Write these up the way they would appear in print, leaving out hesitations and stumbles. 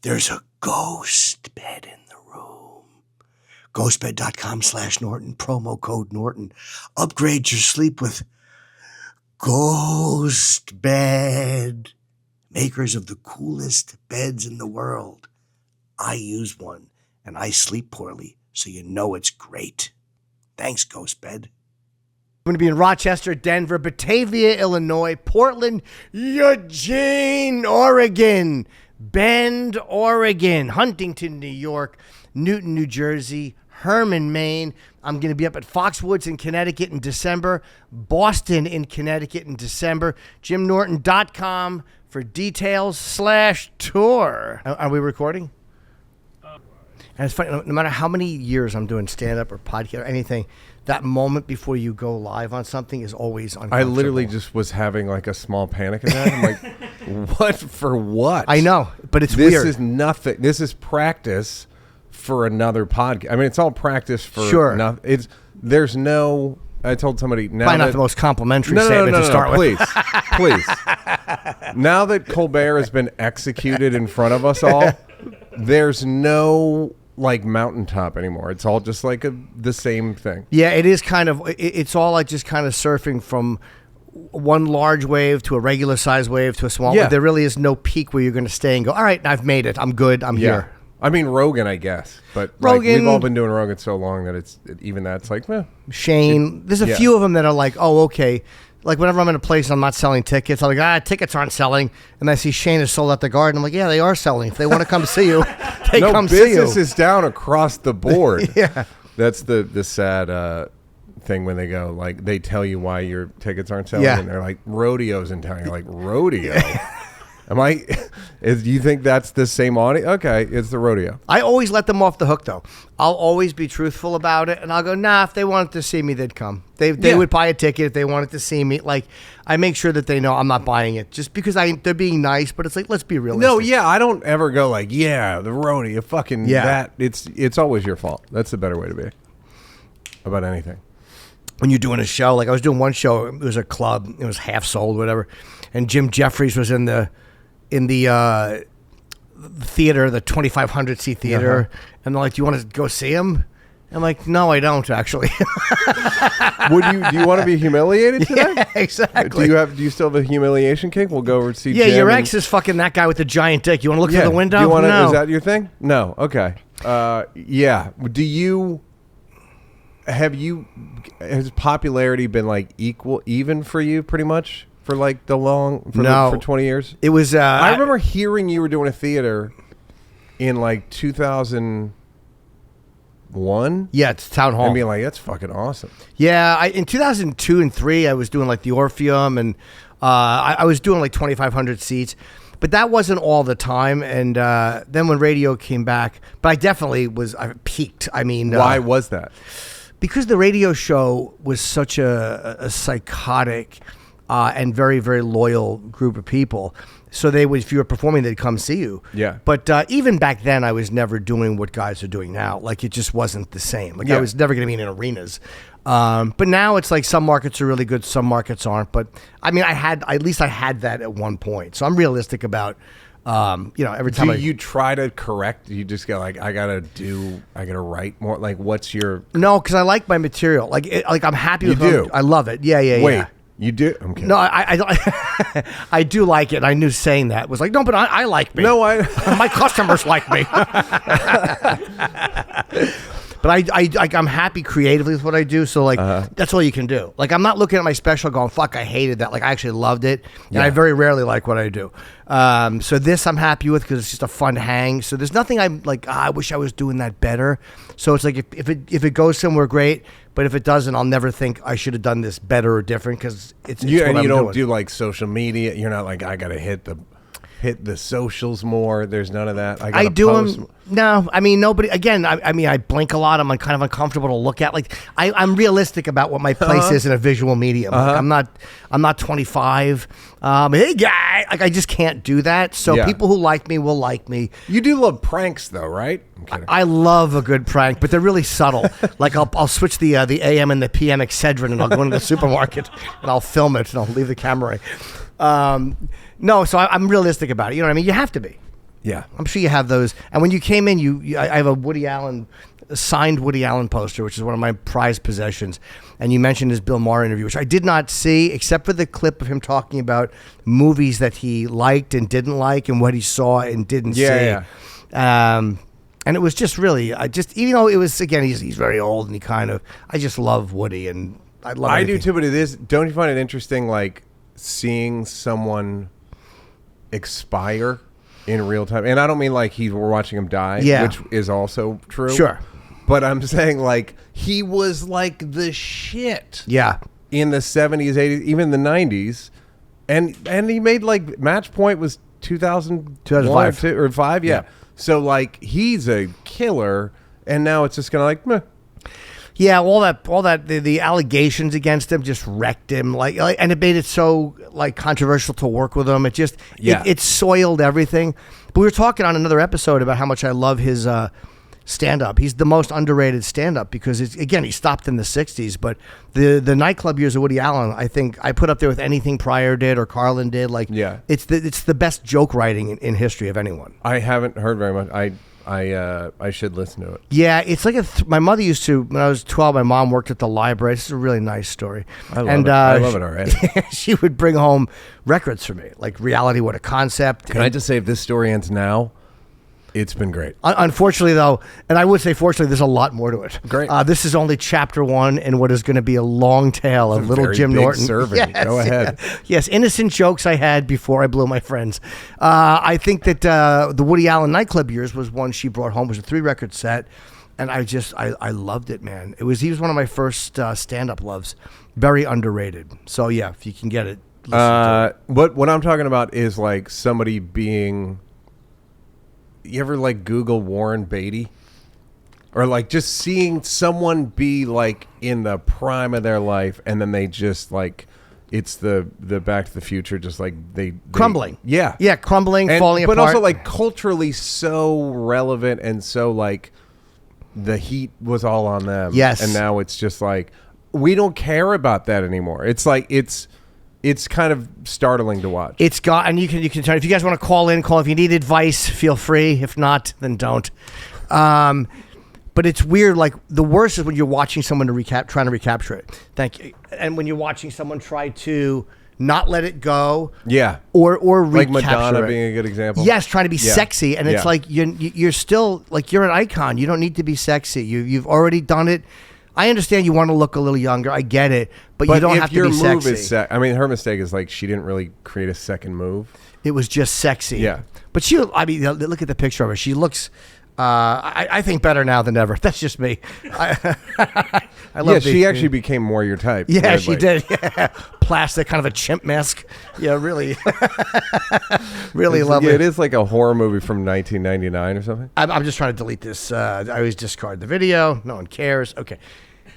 There's a ghost bed in the room. Ghostbed.com/Norton, promo code Norton. Upgrade your sleep with Ghost Bed. Makers of the coolest beds in the world. I use one, and I sleep poorly, so you know it's great. Thanks, Ghost Bed. I'm going to be in Rochester, Denver, Batavia, Illinois, Portland, Eugene, Oregon, Bend, Oregon, Huntington, New York, Newton, New Jersey, Herman, Maine. I'm going to be up at Foxwoods in Connecticut in December, Boston in Connecticut in December, JimNorton.com for details/tour. Are we recording? And it's funny, no matter how many years I'm doing stand-up or podcast or anything, that moment before you go live on something is always uncomfortable. I literally just was having like a small panic attack. I'm like, what for what? I know, but it's weird. This is nothing. This is practice for another podcast. I mean, it's all practice for nothing. There's no... I told somebody... Probably not the most complimentary statement to start with. Please. Now that Colbert has been executed in front of us all, there's no... like mountaintop anymore. It's all just like the same thing. Yeah, it is kind of, it's all like just kind of surfing from one large wave to a regular size wave to a small wave. There really is no peak where you're going to stay and go, all right, I've made it. I'm good. I'm here. I mean, Rogan, I guess. But Rogan, like, we've all been doing Rogan so long that even that's like, Shane. There's a few of them that are like, oh, okay. Like whenever I'm in a place and I'm not selling tickets, I'm like, tickets aren't selling. And I see Shane has sold out the Garden. I'm like, yeah, they are selling. If they want to come see you, they come see you. Business is down across the board. Yeah. That's the sad thing when they go, like, they tell you why your tickets aren't selling. And they're like, rodeo's in town. You're like, rodeo? Do you think that's the same audience? Okay, it's the rodeo. I always let them off the hook, though. I'll always be truthful about it, and I'll go, nah, if they wanted to see me, they'd come. They would buy a ticket if they wanted to see me. Like, I make sure that they know I'm not buying it just because they're being nice, but it's like, let's be realistic. No, I don't ever go like, the rodeo, fucking that. It's always your fault. That's the better way to be about anything. When you're doing a show, like I was doing one show, it was a club, it was half sold, whatever, and Jim Jeffries was in the theater, the 2,500 seat theater, and they're like, "Do you want to go see him?" I'm like, "No, I don't actually." Do you want to be humiliated today? Yeah, exactly. Do you still have a humiliation kick? We'll go over to see. Yeah, Jim your ex is fucking that guy with the giant dick. You want to look through the window? No. Is that your thing? No. Okay. Has popularity been like even for you pretty much? For like for 20 years? It was... I remember hearing you were doing a theater in like 2001. Yeah, it's Town Hall. And being like, that's fucking awesome. Yeah, in 2002 and 3, I was doing like the Orpheum, and I was doing like 2,500 seats. But that wasn't all the time. And then when radio came back, but I definitely I peaked. I mean... Why was that? Because the radio show was such a psychotic... and very, very loyal group of people. So if you were performing, they'd come see you. Yeah. But even back then, I was never doing what guys are doing now. Like, it just wasn't the same. Like, I was never going to be in arenas. But now it's like some markets are really good, some markets aren't. But, I mean, at least I had that at one point. So I'm realistic about, every time you try to correct? You just go like, I got to write more? Like, what's your... No, because I like my material. Like, I'm happy with it. I love it. Yeah. Wait. You do? I'm kidding. No, I do like it. I knew saying that was like, no, but I like me. No, my customers like me. But I'm happy creatively with what I do. So like, that's all you can do. Like, I'm not looking at my special going, fuck, I hated that. Like, I actually loved it. And I very rarely like what I do. So this I'm happy with because it's just a fun hang. So there's nothing I'm like, I wish I was doing that better. So it's like, if it goes somewhere, great. But if it doesn't, I'll never think I should have done this better or different because it's what I'm you don't doing. do like social media. You're not like, I got to hit the socials more. There's none of that. I do them. No, I mean, nobody. Again, I blink a lot. I'm kind of uncomfortable to look at. Like, I'm realistic about what my place is in a visual medium. Like, I'm not 25. Hey guy, like I just can't do that. So people who like me will like me. You do love pranks though, right? I'm kidding. I love a good prank, but they're really subtle. Like I'll switch the AM and the PM Excedrin, and I'll go into the supermarket and I'll film it and I'll leave the camera. No, so I'm realistic about it. You know what I mean? You have to be. Yeah. I'm sure you have those. And when you came in, I have a signed Woody Allen poster, which is one of my prized possessions. And you mentioned his Bill Maher interview, which I did not see, except for the clip of him talking about movies that he liked and didn't like and what he saw and didn't see. Yeah. And it was just really, even though it was, again, he's very old and I just love Woody and I love I everything. do too, but don't you find it interesting, like, seeing someone expire in real time? And I don't mean like we're watching him die, which is also true. Sure. But I'm saying, like, he was like the shit. Yeah. In the 70s, 80s, even the 90s. And he made, like, Match Point was 2005 or 5, yeah. So, like, he's a killer, and now it's just kind of like, meh. Yeah, all that the allegations against him just wrecked him, and it made it so like controversial to work with him. It just it soiled everything. But we were talking on another episode about how much I love his stand-up. He's the most underrated stand-up because he stopped in the 60s, but the nightclub years of Woody Allen, I think I put up there with anything Pryor did or Carlin did. Like, it's the best joke writing in history of anyone. I haven't heard very much. I should listen to it. Yeah, it's like my mother used to, when I was 12, my mom worked at the library. This is a really nice story. I love it already. She would bring home records for me, like Reality, What a Concept. Can I just say, if this story ends now, it's been great. Unfortunately, though, and I would say fortunately, there's a lot more to it. Great. This is only chapter 1 in what is going to be a long tale of little Jim Norton. Serving. Yes, go ahead. Yes, innocent jokes I had before I blew my friends. I think that the Woody Allen nightclub years was one she brought home. It was a 3-record set, and I loved it, man. He was one of my first stand-up loves. Very underrated. So yeah, if you can get it, listen to it. What I'm talking about is like somebody being. You ever like Google Warren Beatty? Or like just seeing someone be like in the prime of their life and then they just like it's the Back to the Future, just like they crumbling. Yeah, crumbling, falling apart. But also like culturally so relevant and so like the heat was all on them. Yes. And now it's just like we don't care about that anymore. It's like it's kind of startling to watch. It's got, and you can turn. If you guys want to call in, call. If you need advice, feel free. If not, then don't. But it's weird. Like the worst is when you're watching someone trying to recapture it. Thank you. And when you're watching someone try to not let it go. Yeah. Or like recapture Madonna it. being a good example. Yes, trying to be sexy, and it's like you're still like you're an icon. You don't need to be sexy. You've already done it. I understand you want to look a little younger. I get it, but you don't have to be sexy. Move is I mean, her mistake is like she didn't really create a second move. It was just sexy. Yeah. But look at the picture of her. She looks, I think, better now than ever. That's just me. I love she actually became more your type. Yeah, weirdly. she did. Yeah. Plastic, kind of a chimp mask. Yeah, really. Really lovely. Yeah, it is like a horror movie from 1999 or something. I'm just trying to delete this. I always discard the video. No one cares. Okay.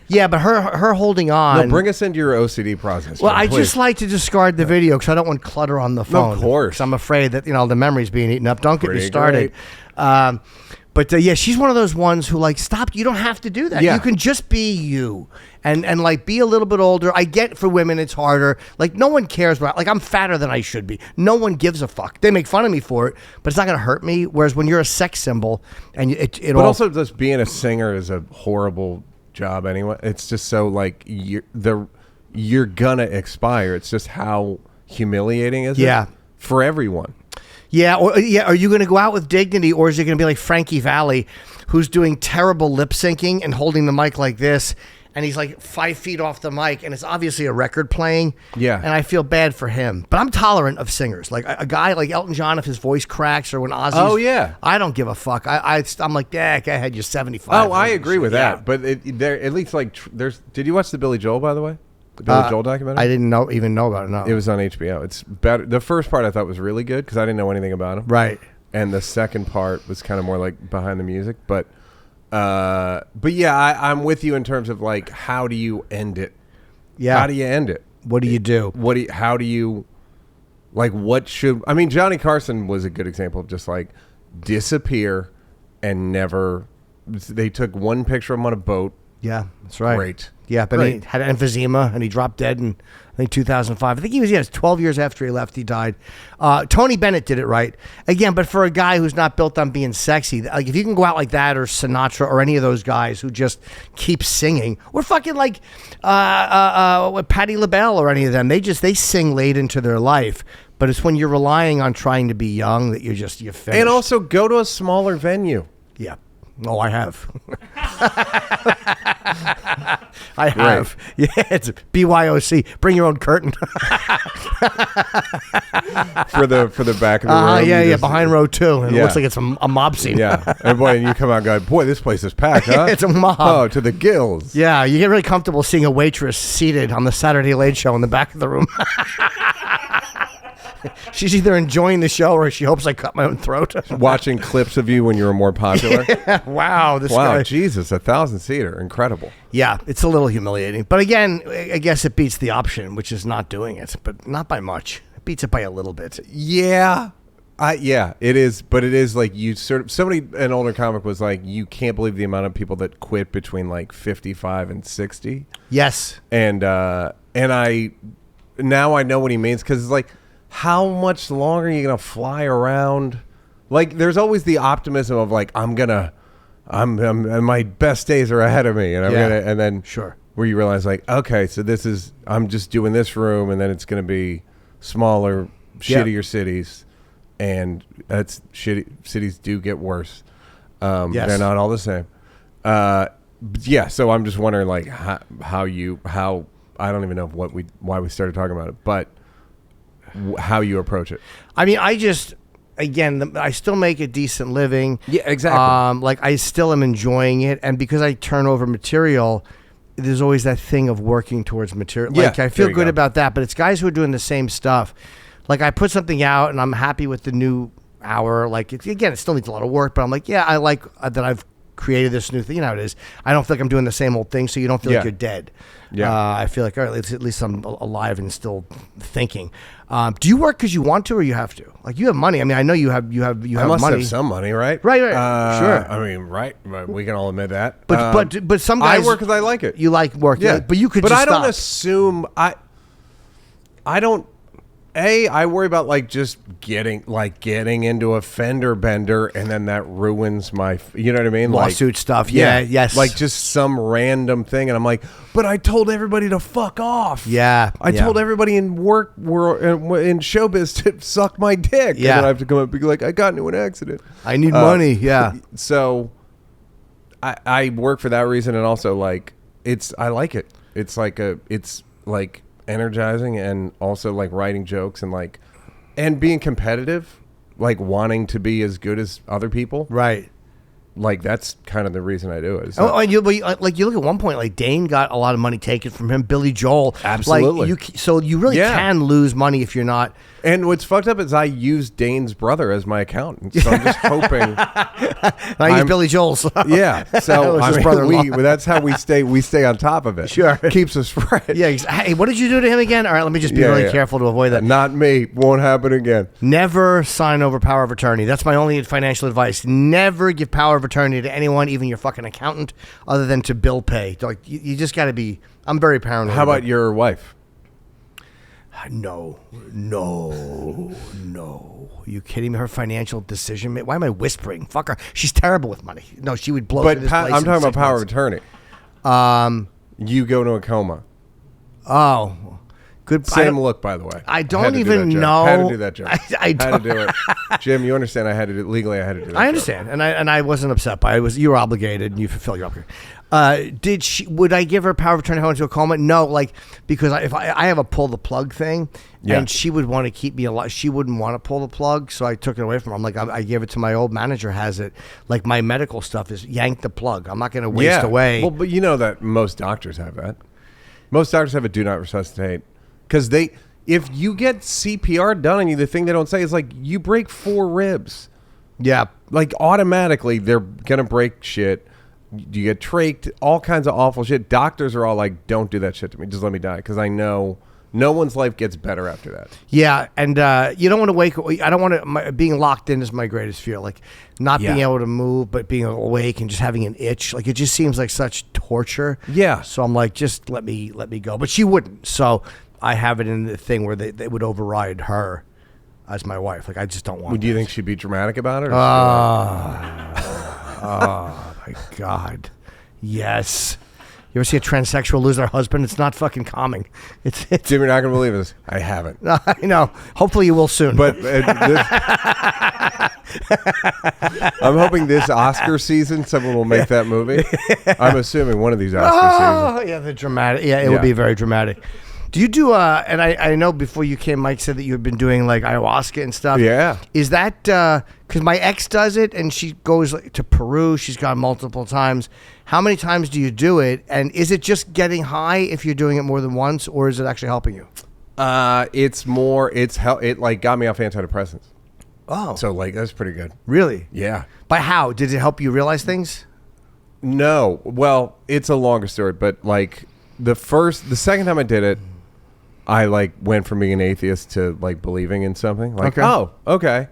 Yeah, but her holding on. No, bring us into your OCD process. Well, John, I please. just like to discard the video because I don't want clutter on the phone. Of course. 'Cause I'm afraid that the memory's being eaten up. Don't get me Pretty started. But she's one of those ones who like, stop. You don't have to do that. Yeah. You can just be you and like be a little bit older. I get for women it's harder. Like no one cares about. Like I'm fatter than I should be. No one gives a fuck. They make fun of me for it, but it's not gonna hurt me. Whereas when you're a sex symbol and but also just being a singer is a horrible job anyway. It's just so like you're gonna expire. It's just how humiliating is it for everyone. Yeah, are you going to go out with dignity, or is it going to be like Frankie Valli, who's doing terrible lip syncing and holding the mic like this, and he's like 5 feet off the mic, and it's obviously a record playing. Yeah, and I feel bad for him, but I'm tolerant of singers, like a guy like Elton John if his voice cracks, or when Ozzy's. Oh yeah, I don't give a fuck. I'm like, yeah, go ahead, you're 75. Oh, I agree with that, but there at least like there's. Did you watch the Billy Joel, by the way? The Billy Joel documentary? I didn't even know about it. No, it was on HBO. It's better. The first part I thought was really good because I didn't know anything about him. Right. And the second part was kind of more like behind the music, but yeah, I'm with you in terms of like how do you end it? Yeah. How do you end it? What do you do? How do you like? What should I mean? Johnny Carson was a good example of just like disappear and never. They took one picture of him on a boat. Yeah, that's right. Great. Yeah, but he had emphysema and he dropped dead in, I think, 2005. I think he was 12 years after he left, he died. Tony Bennett did it right. Again, but for a guy who's not built on being sexy, like if you can go out like that or Sinatra or any of those guys who just keep singing, or fucking like Patti LaBelle or any of them, they sing late into their life. But it's when you're relying on trying to be young that you're finished. And also go to a smaller venue. Yeah. Oh, I have. I have. Yeah, it's BYOC. Bring your own curtain. for the back of the room. Yeah, behind row 2. And it looks like it's a mob scene. Yeah. And you come out and go, boy, this place is packed, huh? It's a mob. Oh, to the gills. Yeah, you get really comfortable seeing a waitress seated on the Saturday Late Show in the back of the room. She's either enjoying the show or she hopes I cut my own throat. Watching clips of you when you were more popular. Yeah, wow, this guy. Jesus, 1,000-seater. Incredible. Yeah, it's a little humiliating. But again, I guess it beats the option, which is not doing it, but not by much. It beats it by a little bit. Yeah. Yeah, it is. But it is like you an older comic was like, you can't believe the amount of people that quit between like 55 and 60. Yes. And now I know what he means, because it's like, how much longer are you going to fly around? Like, there's always the optimism of like, my best days are ahead of me. And and then sure. Where you realize like, okay, so I'm just doing this room, and then it's going to be smaller, shittier cities. And that's shitty. Cities do get worse. Yes. They're not all the same. So I'm just wondering like how I don't even know why we started talking about it, but how you approach it. I mean, I still make a decent living. Yeah, exactly. Like I still am enjoying it, and because I turn over material, there's always that thing of working towards material. Like I feel good about that, but it's guys who are doing the same stuff. Like I put something out and I'm happy with the new hour. Like it still needs a lot of work, but I'm like, yeah, I like that I've created this new thing. You know how it is. I don't feel like I'm doing the same old thing, so you don't feel like you're dead. Yeah. I feel like, all right, at least I'm alive and still thinking. Do you work because you want to, or you have to? Like you have money. I mean, I know you have money. I must have some money, right? Right. Sure. I mean, right. We can all admit that. But some guys, I work because I like it. You like work, yeah. But you could. But just I don't stop. assume I don't. I worry about like just getting into a fender bender, and then that ruins my, you know what I mean? Lawsuit stuff. Yeah. Yes. Like just some random thing, and I'm like, but I told everybody to fuck off. Yeah. I told everybody in work in showbiz to suck my dick. Yeah. And then I have to come up and be like, I got into an accident. I need money. Yeah. So I work for that reason, and also like I like it. It's like energizing, and also like writing jokes and being competitive, like wanting to be as good as other people. Right. Like that's kind of the reason I do it. And you look at one point, like Dane got a lot of money taken from him. Billy Joel, absolutely. So you really can lose money if you're not. And what's fucked up is I use Dane's brother as my accountant, so I'm just hoping. I use Billy Joel's. Yeah, so that's how we stay on top of it. Sure, keeps us fresh. Yeah. Hey, what did you do to him again? All right, let me just be really careful to avoid that. Not me. Won't happen again. Never sign over power of attorney. That's my only financial advice. Never give power of attorney to anyone, even your fucking accountant, other than to bill pay. Like you just got to be. I'm very paranoid. How about your wife? No. Are you kidding me? Her financial decision. Why am I whispering? Fuck her. She's terrible with money. No, she would blow through this place. I'm talking about power of attorney. You go to a coma. Oh, good. Same look, by the way. I don't even know. Had to do that joke. I had to do it. Jim, you understand? I had to do legally. I had to do that. I understand, joke. and I wasn't upset by it. You were obligated, and you fulfill your obligation. Would I give her power of attorney into a coma? No, because if I have a pull the plug thing, and she would want to keep me alive. She wouldn't want to pull the plug, so I took it away from her. I'm like, I gave it to my old manager. Has it like my medical stuff is yank the plug. I'm not going to waste away. Well, but you know that most doctors have that. Most doctors have a do not resuscitate, because if you get CPR done on you, the thing they don't say is like you break 4 ribs. Yeah, like automatically they're gonna break shit. You get trached, all kinds of awful shit. Doctors are all like, don't do that shit to me. Just let me die. Because I know No one's life gets better after that. Yeah, and you don't want to wake. I don't want to. Being locked in is my greatest fear. Like not being able to move, but being awake and just having an itch. Like it just seems like such torture. Yeah. So I'm like, just let me go. But she wouldn't. So I have it in the thing where they would override her as my wife. Like I just don't want. Do you think she'd be dramatic about it? Oh my God. Yes. You ever see a transsexual lose their husband? It's not fucking calming. It's Jim, you're not going to believe this. I haven't. I know. Hopefully you will soon. But I'm hoping this Oscar season someone will make that movie. I'm assuming one of these Oscar seasons. Yeah, the dramatic. Yeah, it would be very dramatic. Do you do, and I know before you came, Mike said that you had been doing like ayahuasca and stuff. Yeah. Is that, because my ex does it and she goes to Peru. She's gone multiple times. How many times do you do it? And is it just getting high if you're doing it more than once, or is it actually helping you? It like got me off antidepressants. Oh. So like, that's pretty good. Really? Yeah. By how? Did it help you realize things? No. Well, it's a longer story, but like the second time I did it, I like went from being an atheist to like believing in something. Like, oh, okay.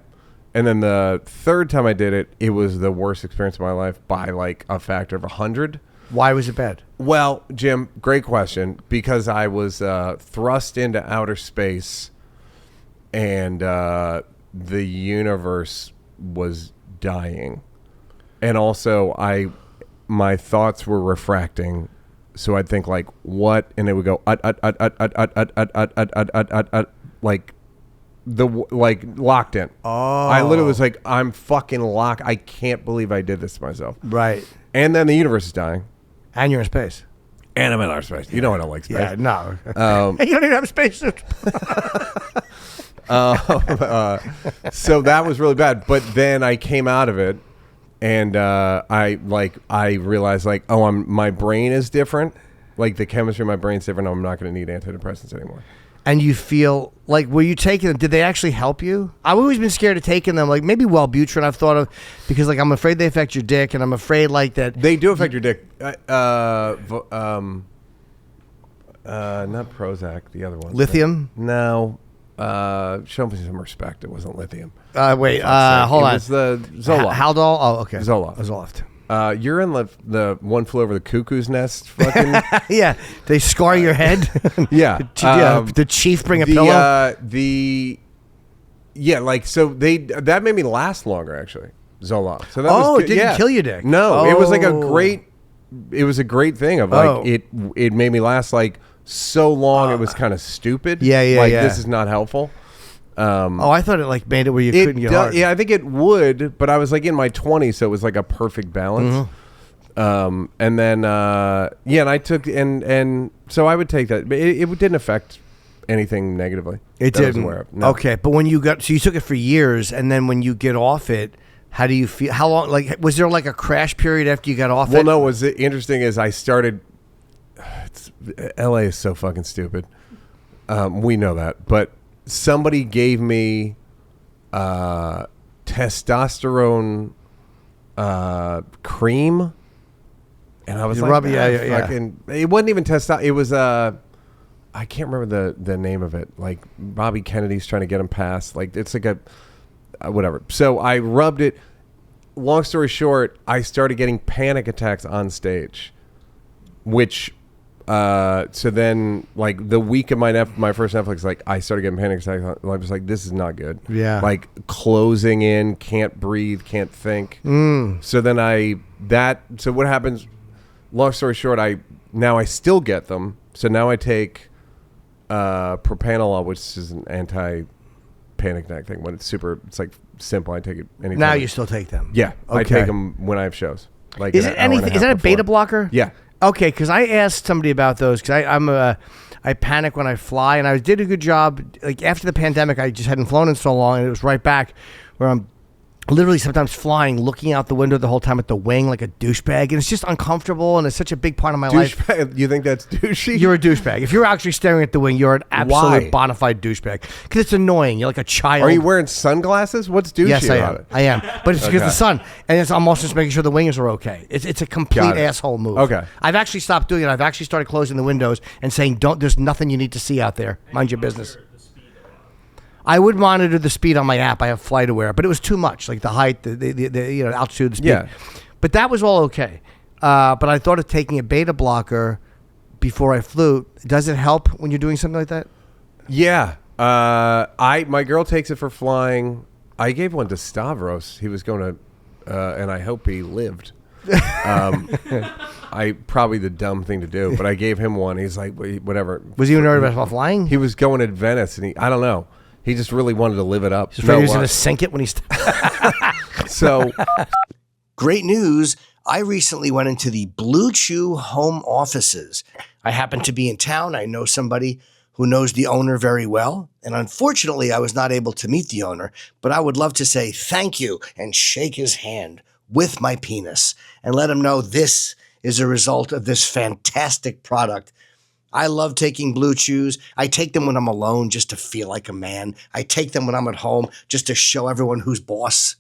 And then the third time I did it, it was the worst experience of my life by like a factor of 100. Why was it bad? Well, Jim, great question. Because I was thrust into outer space, and the universe was dying, and also my thoughts were refracting. So I'd think like, what? And it would go, like locked in. Oh. I literally was like, I'm fucking locked. I can't believe I did this to myself. Right. And then the universe is dying. And you're in space. And I'm in outer space. You know I don't like space. Yeah, no. You don't even have a spacesuit. So that was really bad. But then I came out of it. And I realized like, oh, my brain is different. Like the chemistry of my brain's different. I'm not going to need antidepressants anymore. And you feel like, were you taking them? Did they actually help you? I've always been scared of taking them. Like maybe Wellbutrin I've thought of, because like I'm afraid they affect your dick, and I'm afraid like that. They do affect your dick. Not Prozac, the other one. Lithium? No. Show me some respect. It wasn't lithium. Wait, hold on. It was the Zoloft. Haldol? Oh, okay. Zoloft. You're in the One Flew Over the Cuckoo's Nest fucking... Yeah, they scar your head. Yeah. Did the chief bring a pillow? Yeah, like, so that made me last longer, actually, Zoloft. So that was it didn't kill your dick. No, it was like a great thing of like, it made me last like so long, it was kind of stupid. Yeah, like, this is not helpful. I thought it like made it where you couldn't get hard. Yeah, I think it would, but I was like in my 20s, so it was like a perfect balance. Mm-hmm. And then and I took and so I would take that, but it didn't affect anything negatively. It that I was didn't. aware of. No. Okay, but when you took it for years, and then when you get off it, how do you feel? How long? Like, was there like a crash period after you got off it? Well, no. What's interesting is I started. LA is so fucking stupid. We know that, but somebody gave me testosterone cream, and I was like, fucking, it wasn't even testosterone. It was I can't remember the name of it. Like Bobby Kennedy's trying to get him passed. Like it's like a whatever. So I rubbed it. Long story short, I started getting panic attacks on stage, which. So then, like the week of my first Netflix, like I started getting panic attacks. I was like, "This is not good." Yeah, like closing in, can't breathe, can't think. So then so what happens? Long story short, I still get them. So now I take propranolol, which is an anti-panic attack thing. When it's like simple, I take it anytime. Now you still take them? Yeah, okay. I take them when I have shows. Like is it anything? Is that a beta blocker? Yeah. Okay, because I asked somebody about those because I panic when I fly, and I did a good job. Like after the pandemic, I just hadn't flown in so long, and it was right back where I'm literally sometimes flying, looking out the window the whole time at the wing like a douchebag, and it's just uncomfortable, and it's such a big part of my life. You think that's douchey? You're a douchebag. If you're actually staring at the wing, you're an absolute bona fide douchebag. Because it's annoying. You're like a child. Are you wearing sunglasses? What's douchey yes, about it? I am. But it's because of the sun. And I'm also just making sure the wingers are okay. It's a complete asshole move. Okay. I've actually stopped doing it. I've actually started closing the windows and saying, there's nothing you need to see out there. Mind your business. I would monitor the speed on my app. I have FlightAware, but it was too much, like the height, the altitude, the speed. Yeah. But that was all okay. But I thought of taking a beta blocker before I flew. Does it help when you're doing something like that? Yeah. My girl takes it for flying. I gave one to Stavros. He was going to, and I hope he lived. Probably the dumb thing to do, but I gave him one. He's like, whatever. Was he even nervous about flying? He was going to Venice, and I don't know. He just really wanted to live it up. He was going to sink it when he's... So, great news. I recently went into the Blue Chew home offices. I happened to be in town. I know somebody who knows the owner very well. And unfortunately, I was not able to meet the owner, but I would love to say thank you and shake his hand with my penis and let him know this is a result of this fantastic product. I love taking Blue Chews. I take them when I'm alone just to feel like a man. I take them when I'm at home just to show everyone who's boss.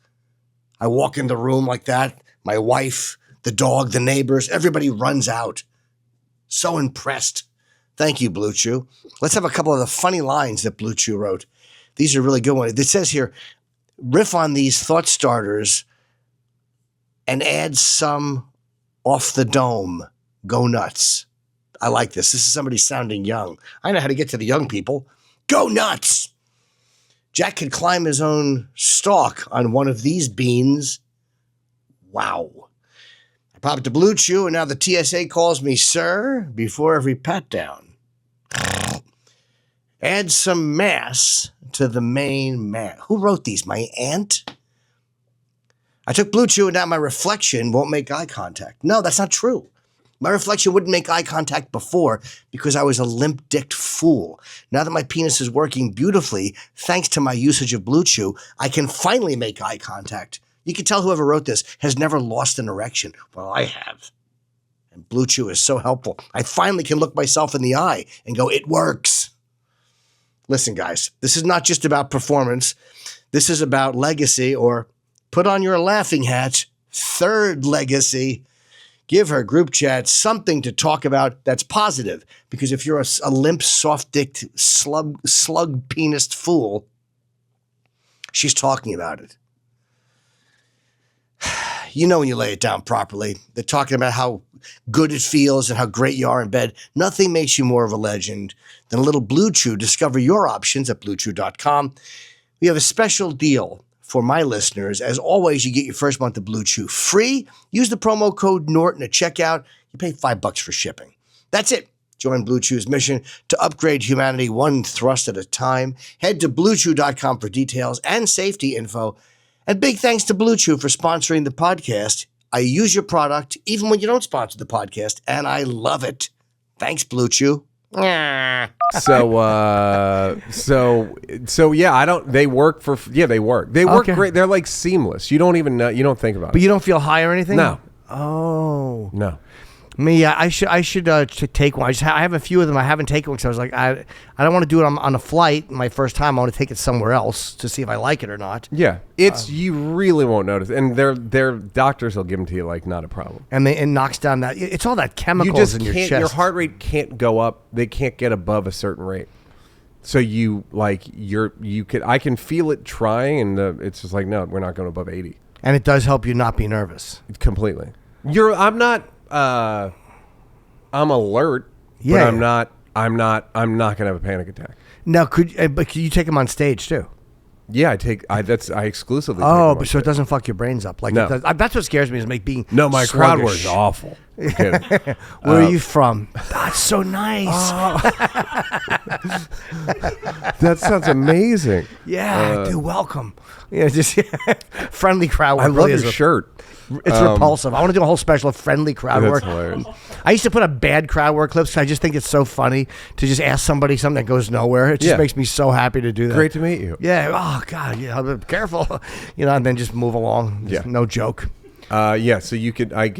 I walk in the room like that. My wife, the dog, the neighbors, everybody runs out. So impressed. Thank you, Blue Chew. Let's have a couple of the funny lines that Blue Chew wrote. These are really good ones. It says here, riff on these thought starters and add some off the dome. Go nuts. I like this. This is somebody sounding young. I know how to get to the young people. Go nuts! Jack could climb his own stalk on one of these beans. Wow. I popped a Blue Chew, and now the TSA calls me sir before every pat down. Add some mass to the main mass. Who wrote these? My aunt? I took Blue Chew, and now my reflection won't make eye contact. No, that's not true. My reflection wouldn't make eye contact before because I was a limp-dicked fool. Now that my penis is working beautifully, thanks to my usage of Blue Chew, I can finally make eye contact. You can tell whoever wrote this has never lost an erection. Well, I have. And Blue Chew is so helpful. I finally can look myself in the eye and go, it works. Listen, guys, this is not just about performance. This is about legacy, or put on your laughing hat, third legacy. Give her group chat something to talk about that's positive. Because if you're a limp, soft-dicked, slug-penised fool, she's talking about it. You know when you lay it down properly. They're talking about how good it feels and how great you are in bed. Nothing makes you more of a legend than a little Blue Chew. Discover your options at BlueChew.com. We have a special deal for my listeners. As always, you get your first month of Blue Chew free. Use the promo code Norton at checkout. You pay $5 for shipping. That's it. Join Blue Chew's mission to upgrade humanity one thrust at a time. Head to BlueChew.com for details and safety info. And big thanks to Blue Chew for sponsoring the podcast. I use your product even when you don't sponsor the podcast, and I love it. Thanks, Blue Chew. So yeah, I don't. They work for. Yeah, they work. They work great. They're like seamless. You don't even know. You don't think about it. But you don't feel high or anything? No. Oh. No. Me, I should take one. I have a few of them. I haven't taken one because I was like, I don't want to do it on a flight. My first time, I want to take it somewhere else to see if I like it or not. Yeah, it's you really won't notice, and their doctors will give them to you like not a problem. And it knocks down that. It's all that chemicals in your chest. Your heart rate can't go up. They can't get above a certain rate. So I can feel it trying, and it's just like, no, we're not going above 80. And it does help you not be nervous. Completely. I'm not. I'm alert, but I'm not gonna have a panic attack. Now, could you take them on stage too? Yeah, I exclusively. Oh, but so it doesn't fuck your brains up. Like no. That's what scares me is being. No, my sluggish. crowd work is awful. I'm kidding. Where are you from? That's so nice. That sounds amazing. Yeah, dude, welcome. Yeah, just friendly crowd work. I love really your is shirt. It's repulsive. I want to do a whole special of friendly crowd That's work. hilarious. I used to put up bad crowd work clips. I just think it's so funny to just ask somebody something that goes nowhere. It just makes me so happy to do that. Great to meet you. Yeah. Oh God. Yeah. Be careful. And then just move along. Just no joke. Yeah. So you could. I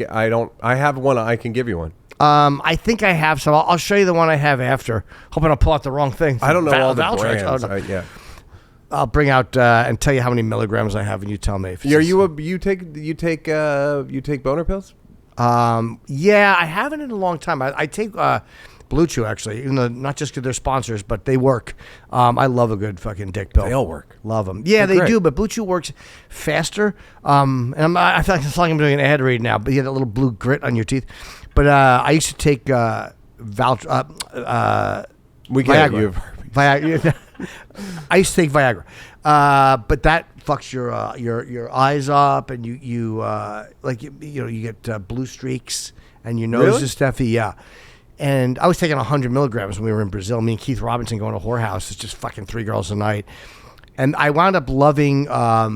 have one. I can give you one. I think I have some. I'll show you the one I have after. Hoping I'll pull out the wrong thing. I don't know all the Valtrex. brands. Oh, no. Yeah. I'll bring out and tell you how many milligrams I have, and you tell me. If it's you take boner pills? Yeah, I haven't in a long time. I take Blue Chew actually, even though not just because they're sponsors, but they work. I love a good fucking dick pill. They all work. Love them. Yeah, they do. But Blue Chew works faster. And I feel like it's like I'm doing an ad read now. But you get that little blue grit on your teeth. But I used to take We get Viagra. you. Viagra. I used to take Viagra, but that fucks your eyes up, and you get blue streaks, and your nose is stuffy. Yeah, and I was taking 100 milligrams when we were in Brazil. Me and Keith Robinson going to a whorehouse. It's just fucking 3 girls a night, and I wound up loving not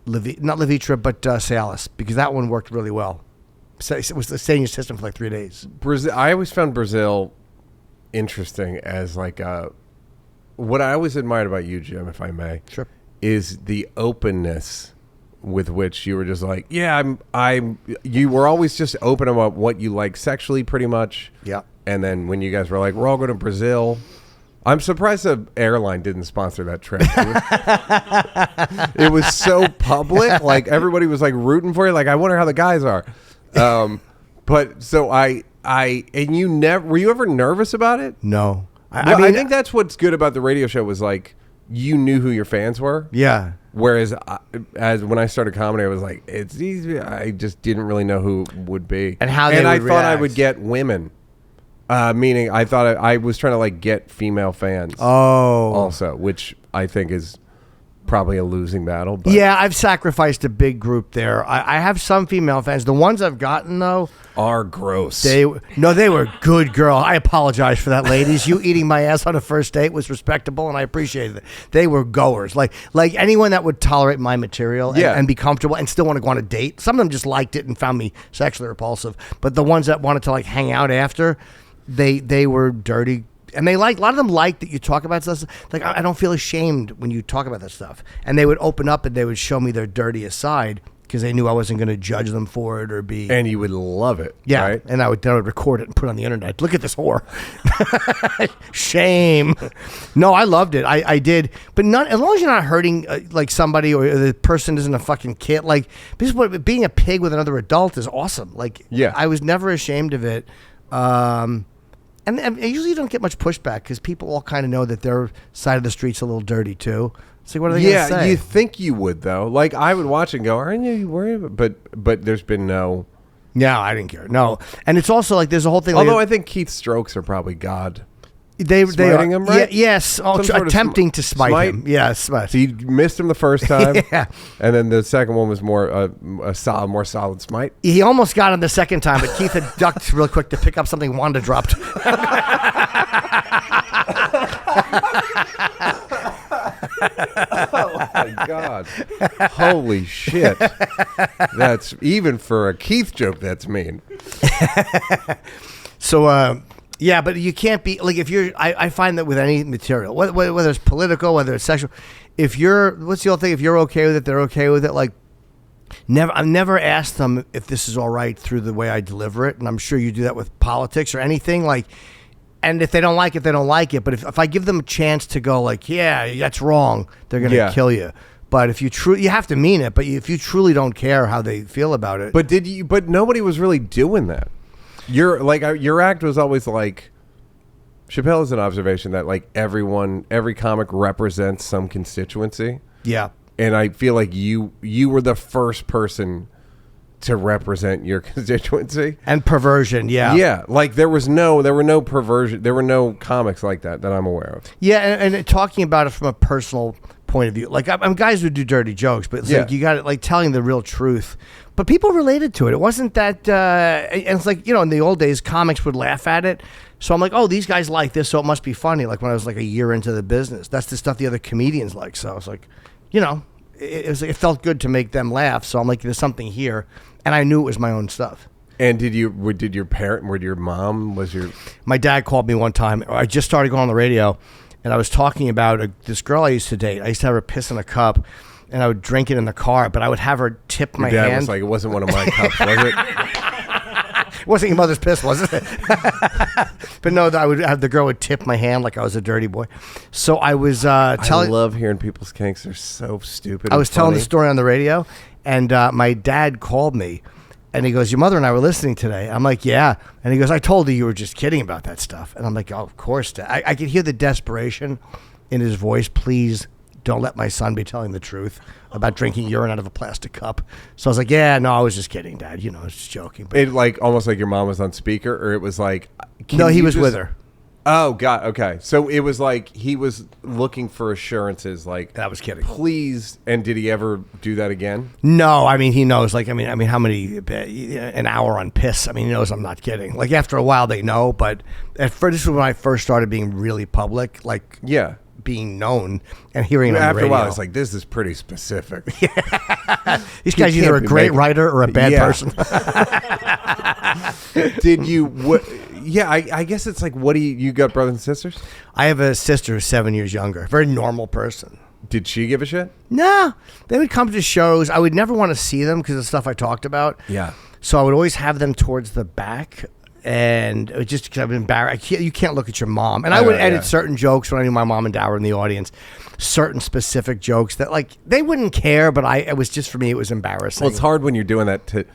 Levitra, but Cialis, because that one worked really well. So it was staying in your system for like 3 days. Brazil. I always found Brazil interesting as like what I always admired about you, Jim, if I may, Sure, is the openness with which you were just like, yeah, you were always just open about what you like sexually, pretty much. Yeah. And then when you guys were like, we're all going to Brazil, I'm surprised the airline didn't sponsor that trip. It was so public, like everybody was like rooting for you. Like, I wonder how the guys are. But so and you never, were you ever nervous about it? No. I think that's what's good about the radio show was like you knew who your fans were. Yeah. Whereas as when I started comedy, I was like, it's easy. I just didn't really know who would be and how they and would I thought I react. would get women. Meaning I thought I was trying to like get female fans. Oh. Also, which I think is probably a losing battle. But Yeah, I've sacrificed a big group there. I have some female fans. The ones I've gotten though are gross. they were good girl. I apologize for that, ladies. You eating my ass on a first date was respectable, and I appreciated it. They were goers. Like anyone that would tolerate my material and be comfortable and still want to go on a date. Some of them just liked it and found me sexually repulsive. But the ones that wanted to like hang out after, they were dirty. And a lot of them liked that you talk about stuff. Like, I don't feel ashamed when you talk about that stuff. And they would open up and they would show me their dirtiest side because they knew I wasn't going to judge them for it or be. And you would love it. Yeah. Right? And I would record it and put it on the internet. Look at this whore. Shame. No, I loved it. I did. But not as long as you're not hurting like somebody or the person isn't a fucking kid. Like, being a pig with another adult is awesome. Like, yeah. I was never ashamed of it. And I usually don't get much pushback because people all kind of know that their side of the street's a little dirty too. It's like, what are they going to say? Yeah, you think you would though. Like I would watch and go, "Aren't you worried?" But there's been no. No, I didn't care. No, and it's also like there's a whole thing. Although I think Keith's strokes are probably God. They are him, right? yes, attempting to smite him. Yeah, smite. So you missed him the first time, Yeah. And then the second one was more more solid smite. He almost got him the second time, but Keith had ducked real quick to pick up something Wanda dropped. Oh my God! Holy shit! That's even for a Keith joke. That's mean. So, yeah, but you can't be like if you're. I find that with any material, whether it's political, whether it's sexual, if you're, what's the old thing? If you're okay with it, they're okay with it. Like, I've never asked them if this is all right through the way I deliver it, and I'm sure you do that with politics or anything. Like, and if they don't like it, they don't like it. But if I give them a chance to go, like, yeah, that's wrong, they're gonna kill you. But if you you have to mean it. But if you truly don't care how they feel about it, but But nobody was really doing that. Your act was always like, Chappelle is an observation that like every comic represents some constituency. Yeah. And I feel like you were the first person to represent your constituency. And perversion, yeah. Yeah. Like there were no perversion, there were no comics like that I'm aware of. Yeah, and talking about it from a personal point point of view. Like I'm guys who do dirty jokes, but it's like you got it, like telling the real truth. But people related to it. It wasn't that, and it's like, in the old days, comics would laugh at it. So I'm like, oh, these guys like this, so it must be funny. Like when I was like a year into the business, that's the stuff the other comedians like. So I was like, it felt good to make them laugh. So I'm like, there's something here, and I knew it was my own stuff. And My dad called me one time. I just started going on the radio, and I was talking about this girl I used to date. I used to have her piss in a cup, and I would drink it in the car, but I would have her tip my hand. Dad was like, it wasn't one of my cups, was it? It wasn't your mother's piss, was it? But no, I would have the girl would tip my hand like I was a dirty boy. So I was telling. I love hearing people's kinks. They're so stupid. I was telling the story on the radio, and my dad called me, and he goes, "Your mother and I were listening today." I'm like, "Yeah," and he goes, "I told you were just kidding about that stuff," and I'm like, "Oh, of course, Dad." I could hear the desperation in his voice. Please don't let my son be telling the truth about drinking urine out of a plastic cup. So I was like, yeah, no, I was just kidding, Dad. I was just joking. But it like almost like your mom was on speaker, or it was like... No, he was with her. Oh, God. Okay. So it was like he was looking for assurances like... I was kidding. Please. And did he ever do that again? No, I mean, he knows. Like, I mean, how many... An hour on piss. I mean, he knows I'm not kidding. Like, after a while, they know. But at first, this was when I first started being really public. Like... Yeah. Being known and hearing it on the radio. After a while, it's like, this is pretty specific. This guy's either a great writer or a bad person. Did you... I guess it's like, what do you got brothers and sisters? I have a sister who's 7 years younger. Very normal person. Did she give a shit? No. They would come to shows. I would never want to see them because of the stuff I talked about. Yeah. So I would always have them towards the back. And it was just because I've been embarrassed. You can't look at your mom. And I would edit certain jokes when I knew my mom and dad were in the audience. Certain specific jokes that, like, they wouldn't care, but it was just, for me, it was embarrassing. Well, it's hard when you're doing that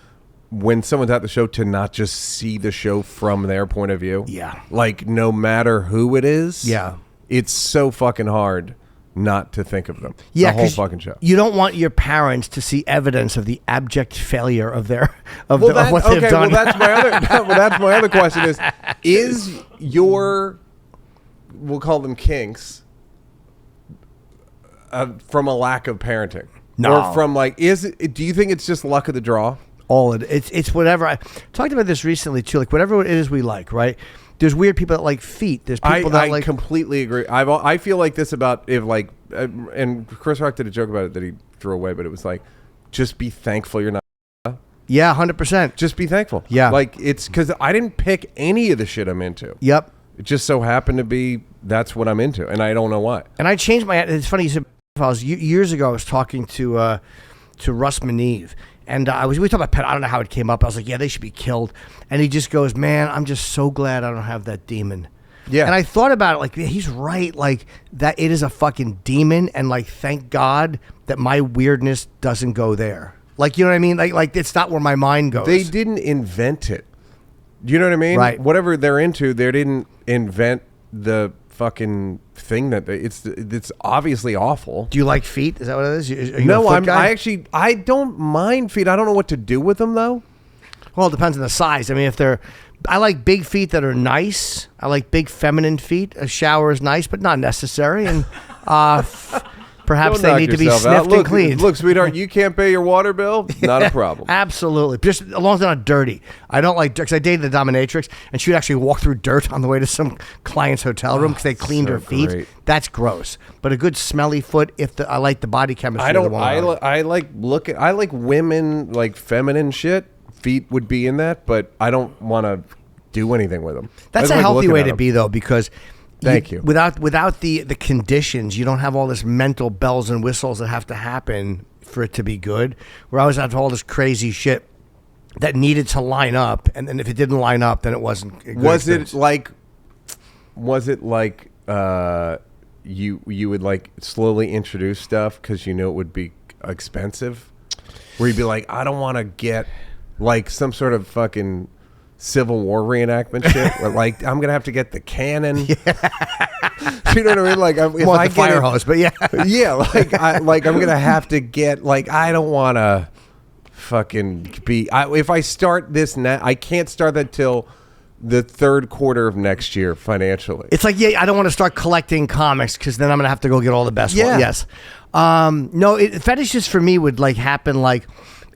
when someone's at the show to not just see the show from their point of view. Yeah. Like, no matter who it is. Yeah. It's so fucking hard not to think of them. Yeah, the whole fucking show. You don't want your parents to see evidence of the abject failure of what they've done. That's my other question is your, we'll call them kinks, from a lack of parenting? No. Or from like, do you think it's just luck of the draw? It's whatever. I talked about this recently too. Like, whatever it is we like, right? There's weird people that like feet. There's people that like... I completely agree. I feel like this about if like, and Chris Rock did a joke about it that he threw away, but it was like, just be thankful you're not. Yeah, 100%. Just be thankful. Yeah. Like, it's because I didn't pick any of the shit I'm into. Yep. It just so happened to be that's what I'm into, and I don't know why. And I changed my... It's funny you said... Years ago, I was talking to Russ Maneve. And we talked about pet. I don't know how it came up. I was like, yeah, they should be killed. And he just goes, man, I'm just so glad I don't have that demon. Yeah. And I thought about it, like, yeah, he's right. Like, that it is a fucking demon. And, like, thank God that my weirdness doesn't go there. Like, you know what I mean? Like it's not where my mind goes. They didn't invent it. Do you know what I mean? Right. Whatever they're into, they didn't invent the fucking thing that it's obviously awful. Do you like feet? Is that what it is? Are you No, a foot guy? I don't mind feet. I don't know what to do with them though. Well, it depends on the size. I mean, I like big feet that are nice. I like big feminine feet. A shower is nice, but not necessary. And perhaps they need to be sniffed and cleaned. Look, sweetheart, you can't pay your water bill? Not a problem. Absolutely. Just as long as they're not dirty. I don't like dirt, because I dated the dominatrix, and she would actually walk through dirt on the way to some client's hotel room because they cleaned her feet. Great. That's gross. But a good smelly foot, I like the body chemistry. I like women, like feminine shit. Feet would be in that, but I don't want to do anything with them. That's a healthy way to be, though, because... Thank you. Without the conditions, you don't have all this mental bells and whistles that have to happen for it to be good. Where I was at all this crazy shit that needed to line up, and then if it didn't line up, then it wasn't a good experience. Was it like you would like slowly introduce stuff because you know it would be expensive? Where you'd be like, I don't want to get like some sort of fucking Civil War reenactment shit. Where, like, I'm gonna have to get the cannon. Yeah. You know what I mean? Like, if I get fire hose, but yeah, yeah. Like, I'm gonna have to get. Like, I don't want to fucking be. If I start this now, I can't start that till the third quarter of next year financially. It's like, yeah, I don't want to start collecting comics because then I'm gonna have to go get all the best ones. Yes. No, fetishes for me would like happen like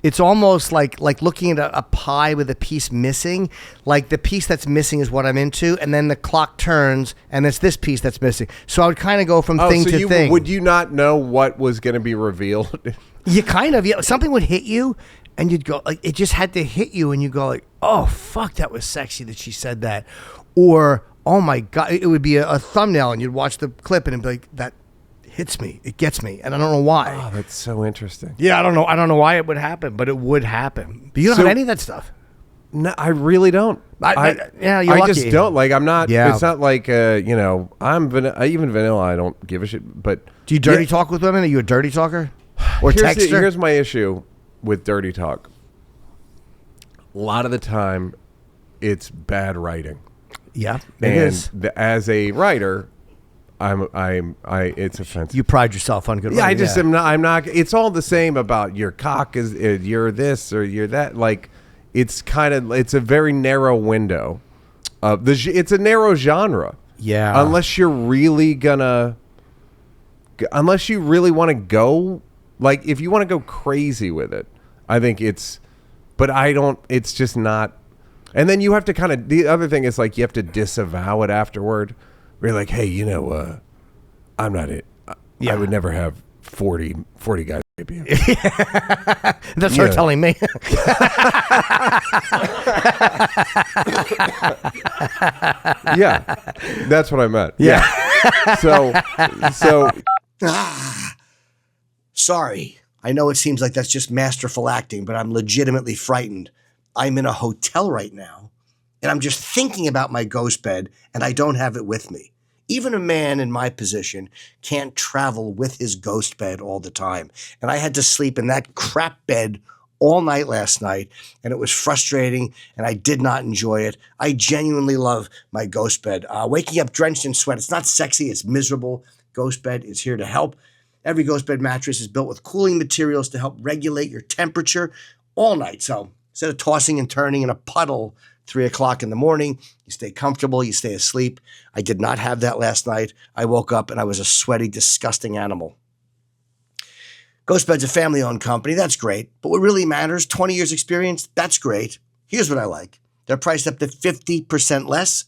it's almost like looking at a pie with a piece missing. Like the piece that's missing is what I'm into, and then the clock turns, and it's this piece that's missing. So I would kind of go from thing to thing. Would you not know what was going to be revealed? You kind of, something would hit you, and you'd go like it just had to hit you, and you go like, oh fuck, that was sexy that she said that, or oh my god, it would be a thumbnail, and you'd watch the clip, and it'd be like that. Hits me, it gets me, and I don't know why. Oh, that's so interesting. Yeah, I don't know why it would happen, but it would happen. But you don't have any of that stuff. No, I really don't. Yeah, you're lucky. Just don't. Like, I'm not. Yeah. It's not like I'm even vanilla. I don't give a shit. But do you dirty talk with women? Are you a dirty talker or texter? Here's my issue with dirty talk. A lot of the time, it's bad writing. Yeah, it is. As a writer, it's offensive. You pride yourself on good writing. Yeah, I'm not. It's all the same about your cock is you're this or you're that. Like, it's a very narrow window. It's a narrow genre. Yeah. Unless you really want to go, like, if you want to go crazy with it, I think but I don't. It's just not. And then you have to the other thing is like you have to disavow it afterward. We're like, hey, I'm not it. I would never have 40 guys rape you. That's her telling me. Yeah, that's what I meant. Yeah. So. Sorry. I know it seems like that's just masterful acting, but I'm legitimately frightened. I'm in a hotel right now. And I'm just thinking about my ghost bed, and I don't have it with me. Even a man in my position can't travel with his ghost bed all the time. And I had to sleep in that crap bed all night last night, and it was frustrating, and I did not enjoy it. I genuinely love my ghost bed. Waking up drenched in sweat, it's not sexy, it's miserable. Ghost bed is here to help. Every ghost bed mattress is built with cooling materials to help regulate your temperature all night. So instead of tossing and turning in a puddle 3 o'clock in the morning, you stay comfortable, you stay asleep. I did not have that last night. I woke up and I was a sweaty, disgusting animal. Ghost Bed's a family-owned company. That's great. But what really matters, 20 years experience, that's great. Here's what I like. They're priced up to 50% less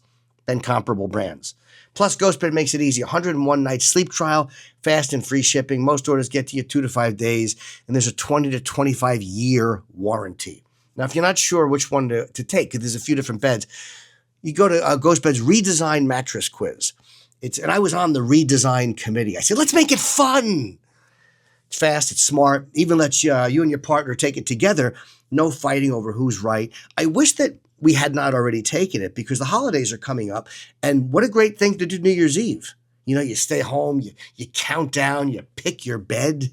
than comparable brands. Plus, Ghost Bed makes it easy. 101 night sleep trial, fast and free shipping. Most orders get to you 2 to 5 days, and there's a 20 to 25 year warranty. Now, if you're not sure which one to take, because there's a few different beds, you go to Ghost Bed's Redesign Mattress Quiz. And I was on the redesign committee. I said, let's make it fun. It's fast, it's smart, even lets you and your partner take it together. No fighting over who's right. I wish that we had not already taken it because the holidays are coming up. And what a great thing to do New Year's Eve. You stay home, you count down, you pick your bed.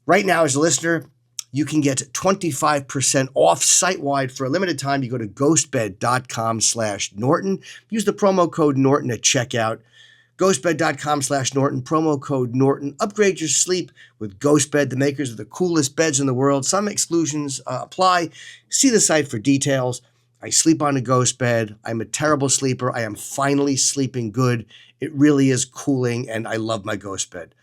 Right now, as a listener, you can get 25% off site-wide for a limited time. You go to ghostbed.com/Norton. Use the promo code Norton at checkout. Ghostbed.com/Norton, promo code Norton. Upgrade your sleep with Ghostbed, the makers of the coolest beds in the world. Some exclusions apply. See the site for details. I sleep on a ghost bed. I'm a terrible sleeper. I am finally sleeping good. It really is cooling, and I love my ghost bed.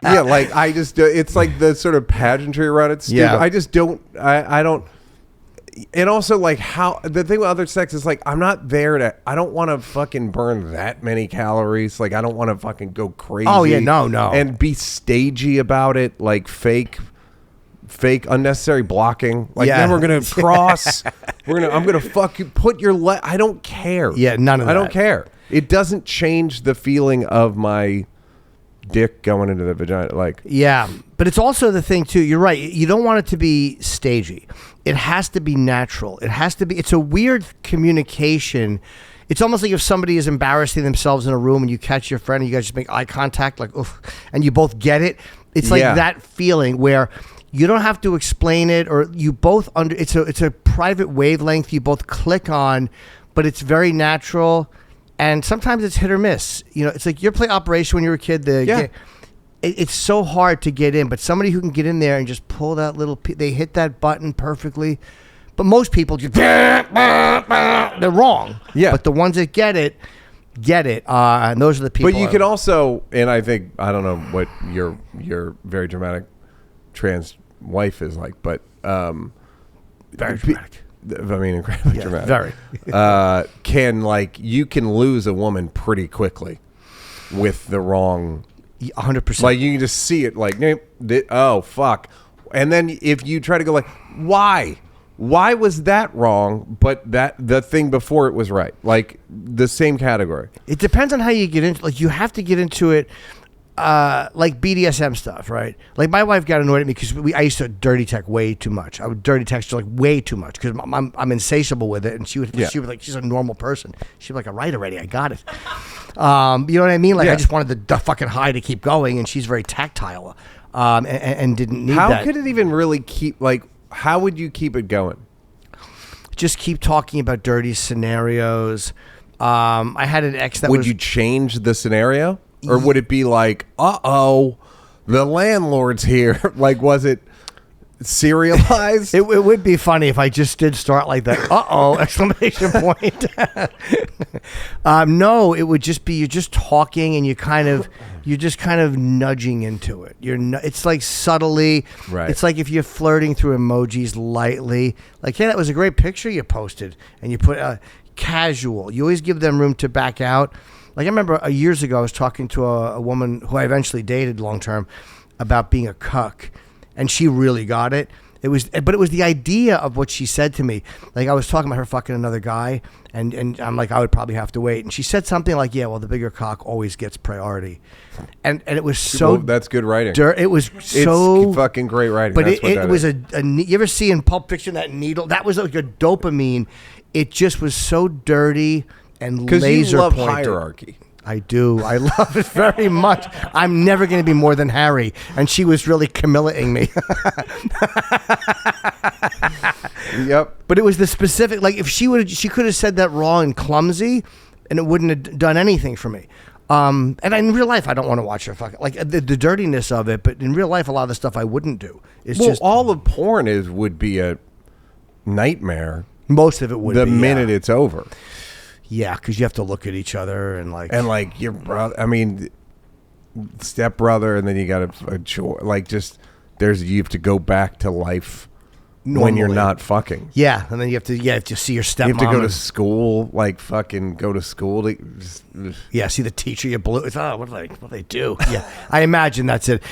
Yeah, like it's like the sort of pageantry around it. Yeah. I just don't, I don't. And also, like, how the thing with other sex is like, I'm not there I don't want to fucking burn that many calories. Like, I don't want to fucking go crazy. Oh, yeah, no. And be stagey about it, like fake unnecessary blocking. Like, then we're going to cross. I'm going to fucking put your I don't care. Yeah, none of that. I don't care. It doesn't change the feeling of my dick going into the vagina. Like, yeah, but it's also the thing too, you're right, you don't want it to be stagey. It has to be natural. It's a weird communication. It's almost like if somebody is embarrassing themselves in a room and you catch your friend and you guys just make eye contact, like, oof, and you both get it. It's like that feeling where you don't have to explain it, or you both it's a private wavelength you both click on, but it's very natural. And sometimes it's hit or miss. It's like your play Operation when you were a kid. It's so hard to get in, but somebody who can get in there and just pull that little, they hit that button perfectly. But most people just, they're wrong. Yeah. But the ones that get it, get it. And those are the people. But you can also, and I think, I don't know what your very dramatic trans wife is like, but very dramatic. I mean, incredibly dramatic. Very. You can lose a woman pretty quickly with the wrong. 100%. Like you can just see it. Like, oh fuck, and then if you try to go like, why was that wrong? But that the thing before it was right. Like the same category. It depends on how you get into. Like you have to get into it. Like BDSM stuff, right? Like my wife got annoyed at me because I used to dirty text way too much. I would dirty text her like way too much because I'm insatiable with it, and she would like, she's a normal person. She'd be like, all right already, I got it. You know what I mean? Like I just wanted the fucking high to keep going, and she's very tactile, and didn't need that. How could it even really keep like? How would you keep it going? Just keep talking about dirty scenarios. I had an ex that would you change the scenario? Or would it be like, the landlord's here? Like, was it serialized? It would be funny if I just did start like that. Exclamation point. No, it would just be you're just talking and you're just kind of nudging into it. It's like subtly. Right. It's like if you're flirting through emojis lightly. Like, hey, that was a great picture you posted, and you put casual. You always give them room to back out. Like I remember years ago, I was talking to a woman who I eventually dated long term about being a cuck, and she really got it. But it was the idea of what she said to me. Like I was talking about her fucking another guy, and I'm like, I would probably have to wait. And she said something like, yeah, well, the bigger cock always gets priority, and it was so. Well, that's good writing. It was so it's fucking great writing. But that's it was you ever see in Pulp Fiction that needle? That was like a dopamine. It just was so dirty. And laser you love pointed. Hierarchy. I do. I love it very much. I'm never going to be more than Harry. And she was really Camillaing me. Yep. But it was the specific, like if she could have said that raw and clumsy, and it wouldn't have done anything for me. And in real life, I don't want to watch her fucking, like the dirtiness of it. But in real life, a lot of the stuff I wouldn't do. It's just all of porn would be a nightmare. Most of it would be. The minute it's over. Yeah, because you have to look at each other and like your brother. I mean, stepbrother, and then you got a chore. Like you have to go back to life normally. When you're not fucking. Yeah, and then you have to see your stepmom. You have to go to school, like fucking go to school. See the teacher. You blew. What do they do? Yeah, I imagine that's it.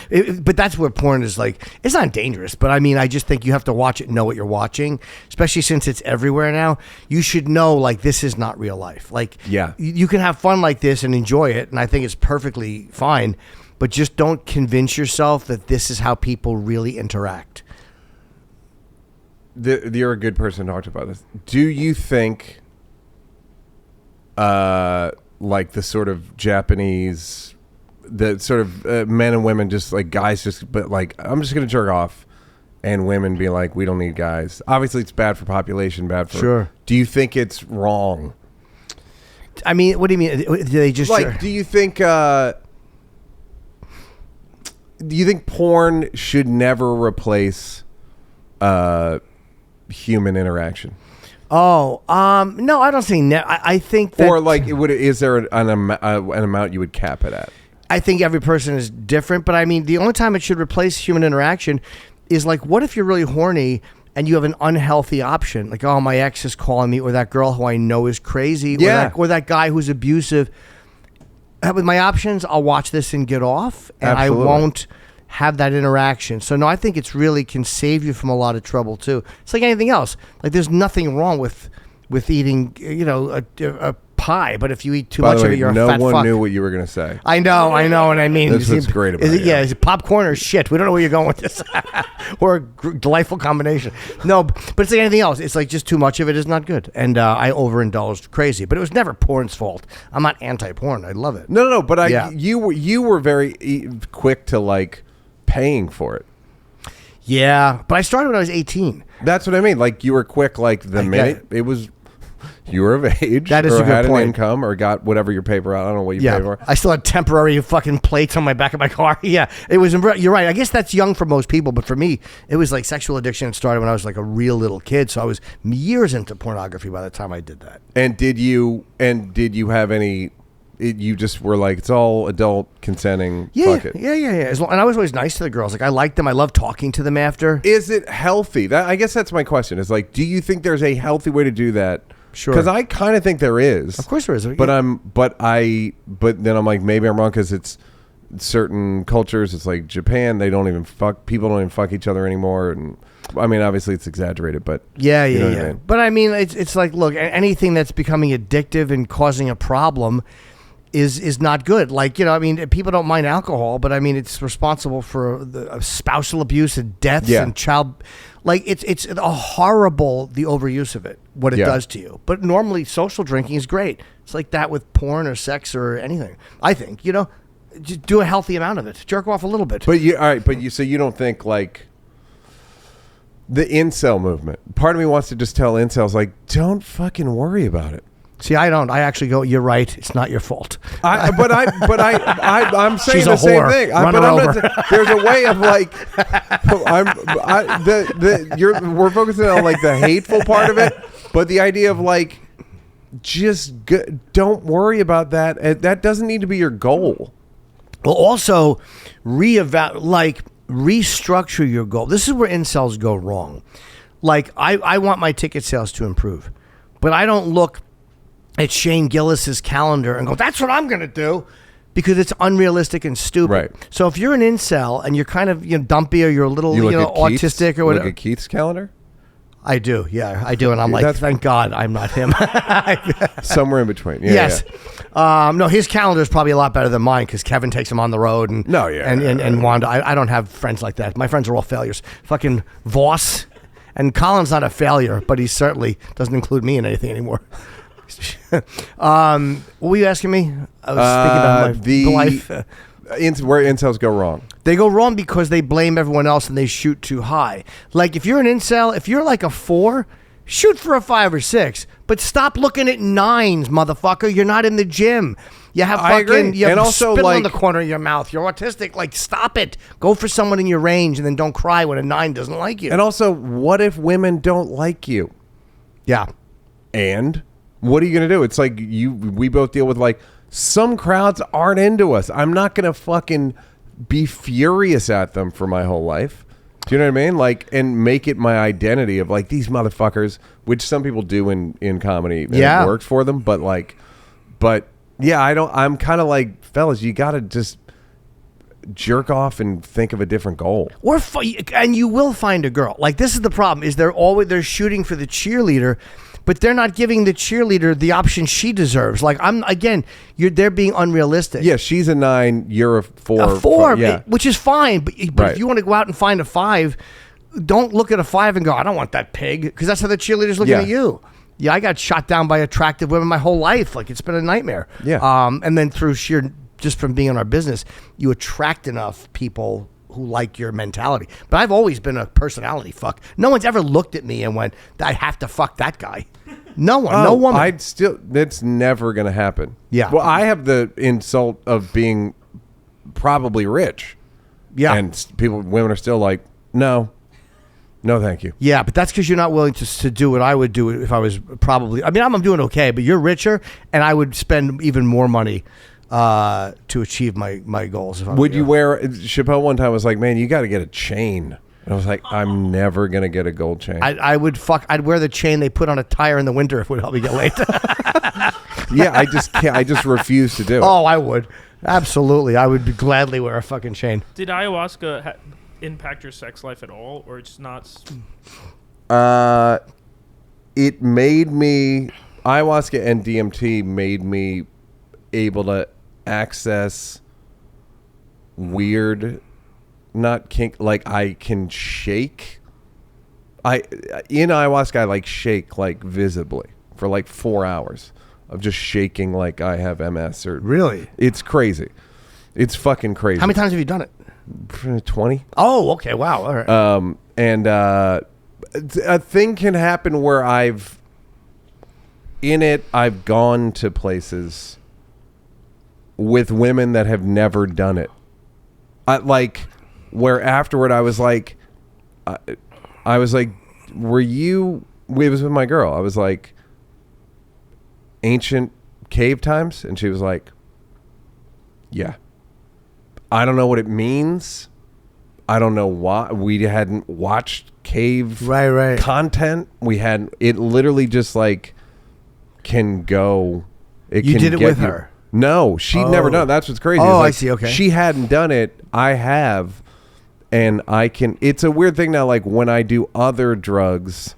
But that's where porn is like. It's not dangerous, but I mean, I just think you have to watch it and know what you're watching, especially since it's everywhere now. You should know like this is not real life. Like you can have fun like this and enjoy it, and I think it's perfectly fine. But just don't convince yourself that this is how people really interact. You're a good person to talk about this. Do you think, like the sort of Japanese, the sort of men and women, just like guys, but like I'm just gonna jerk off, and women be like, we don't need guys. Obviously, it's bad for population, bad for. Sure. Do you think it's wrong? I mean, what do you mean? Do they just like? Do you think? Do you think porn should never replace? Human interaction. No, I don't think I think that, or like is there an amount you would cap it at? I think every person is different, but I mean the only time it should replace human interaction is like, what if you're really horny and you have an unhealthy option, like, oh, my ex is calling me, or that girl who I know is crazy, or that guy who's abusive. With my options, I'll watch this and get off, and Absolutely. I won't have that interaction. So no, I think it's really can save you from a lot of trouble too. It's like anything else. Like there's nothing wrong with eating, a pie, but if you eat too much of it, you're a fat fuck. No one knew what you were going to say. I know, and I mean, that's what's great about it. Yeah, is it popcorn or shit? We don't know where you're going with this, or a delightful combination. No, but it's like anything else. It's like just too much of it is not good, and I overindulged crazy. But it was never porn's fault. I'm not anti-porn. I love it. No. But you were very quick to like paying for it. Yeah, but I started when I was 18. That's what I mean. Like you were quick. Like the minute it was. You were of age, that is or a good had point. An income, or got whatever your paper. I don't know what you pay for. I still had temporary fucking plates on my back of my car. Yeah, it was. You're right. I guess that's young for most people, but for me, it was like sexual addiction. It started when I was like a real little kid, so I was years into pornography by the time I did that. And did you have any you just were like, it's all adult consenting. Fuck it. Yeah. And I was always nice to the girls. Like I liked them. I loved talking to them after. Is it healthy? I guess that's my question. Is like, do you think there's a healthy way to do that? Sure. Because I kind of think there is. Of course there is. But then I'm like, maybe I'm wrong because it's certain cultures. It's like Japan. They don't even fuck. People don't even fuck each other anymore. And I mean, obviously it's exaggerated, but yeah. What I mean? But I mean, it's like, look, anything that's becoming addictive and causing a problem is not good. Like, I mean, people don't mind alcohol, but I mean, it's responsible for the spousal abuse and deaths and child. Like, it's a horrible, the overuse of it, what it does to you. But normally, social drinking is great. It's like that with porn or sex or anything. I think, just do a healthy amount of it. Jerk off a little bit. But so you don't think like the incel movement? Part of me wants to just tell incels like, don't fucking worry about it. See, I don't. I actually go, you're right. It's not your fault. I'm saying the same whore. thing. Run her over. There's a way of like, we're focusing on like the hateful part of it, but the idea of like, don't worry about that. That doesn't need to be your goal. Well, also restructure your goal. This is where incels go wrong. Like, I want my ticket sales to improve, but I don't look at Shane Gillis's calendar and go, that's what I'm going to do, because it's unrealistic and stupid. Right. So if you're an incel and you're kind of dumpy or you're a little autistic or whatever. Look at Keith's calendar? I do. Yeah, I do. And I'm like, thank God I'm not him. Somewhere in between. Yeah, yes. Yeah. No, his calendar is probably a lot better than mine because Kevin takes him on the road. And Wanda. I don't have friends like that. My friends are all failures. Fucking Voss. And Colin's not a failure, but he certainly doesn't include me in anything anymore. What were you asking me? I was thinking about my life. Where incels go wrong. They go wrong because they blame everyone else and they shoot too high. Like if you're an incel, if you're like a 4, shoot for a 5 or 6. But stop looking at 9s, motherfucker. You're not in the gym. You have fucking you have spit on the corner of your mouth. You're autistic. Like, stop it. Go for someone in your range and then don't cry when a 9 doesn't like you. And also, what if women don't like you? Yeah. And what are you going to do? It's like we both deal with like some crowds aren't into us. I'm not going to fucking be furious at them for my whole life. Do you know what I mean? Like, and make it my identity of like these motherfuckers, which some people do in comedy. And it works for them. But yeah, I'm kind of like, fellas, you got to just jerk off and think of a different goal. And you will find a girl. Like, this is the problem, is they're shooting for the cheerleader, but they're not giving the cheerleader the option she deserves. Like, they're being unrealistic. Yeah, she's a 9, you're a 4. A 4, yeah. Which is fine. But if you want to go out and find a 5, don't look at a 5 and go, I don't want that pig, because that's how the cheerleader's looking at you. Yeah, I got shot down by attractive women my whole life. Like, it's been a nightmare. Yeah. And then through just from being in our business, you attract enough people who like your mentality. But I've always been a personality fuck. No one's ever looked at me and went, I have to fuck that guy. No one, no woman. That's never going to happen. Yeah. Well, I have the insult of being probably rich. Yeah. And women are still like, no, thank you. Yeah, but that's because you're not willing to do what I would do if I was probably, I mean, I'm doing okay, but you're richer and I would spend even more money to achieve my goals. Would you wear, Chappelle one time was like, man, you got to get a chain. And I was like, I'm never going to get a gold chain. I'd wear the chain they put on a tire in the winter if it would help me get laid. Yeah, I just can't. I just refuse to do it. Oh, I would. Absolutely. I would gladly wear a fucking chain. Did ayahuasca impact your sex life at all, or it's not? It made me, ayahuasca and DMT made me able to access weird, not kink, like I can shake. In ayahuasca I like shake like visibly for like 4 hours of just shaking like I have MS or really. It's crazy. It's fucking crazy. How many times have you done it? 20. Oh, okay. Wow. All right. And a thing can happen where I've gone to places with women that have never done it. Where afterward I was like, were you, it was with my girl. I was like, ancient cave times? And she was like, Yeah. I don't know what it means. I don't know why. We hadn't watched cave content. We had it literally just like can go. You did it with her? No, she'd never done it. That's what's crazy. Oh, I see. Okay. She hadn't done it. I have. And I can. It's a weird thing now. Like when I do other drugs,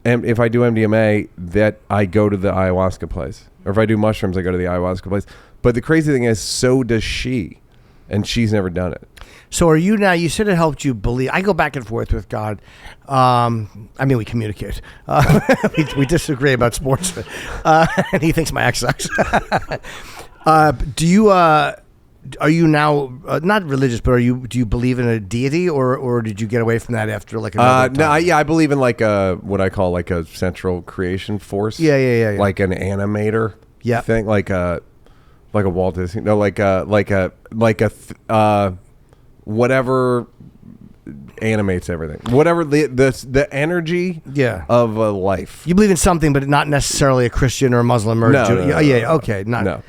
and if I do MDMA, that I go to the ayahuasca place, or if I do mushrooms, I go to the ayahuasca place. But the crazy thing is, so does she, and she's never done it. So are you now? You said it helped you believe. I go back and forth with God. I mean, we communicate. We disagree about sports, and he thinks my ex sucks. Do you? Are you now not religious, but do you believe in a deity, or did you get away from that after like another time? No, I believe in like what I call like a central creation force. Yeah. Like an animator. Yeah. Thing like a Walt Disney. No, whatever animates everything. Whatever the energy. Yeah. Of a life. You believe in something, but not necessarily a Christian or a Muslim or no. Okay. Not.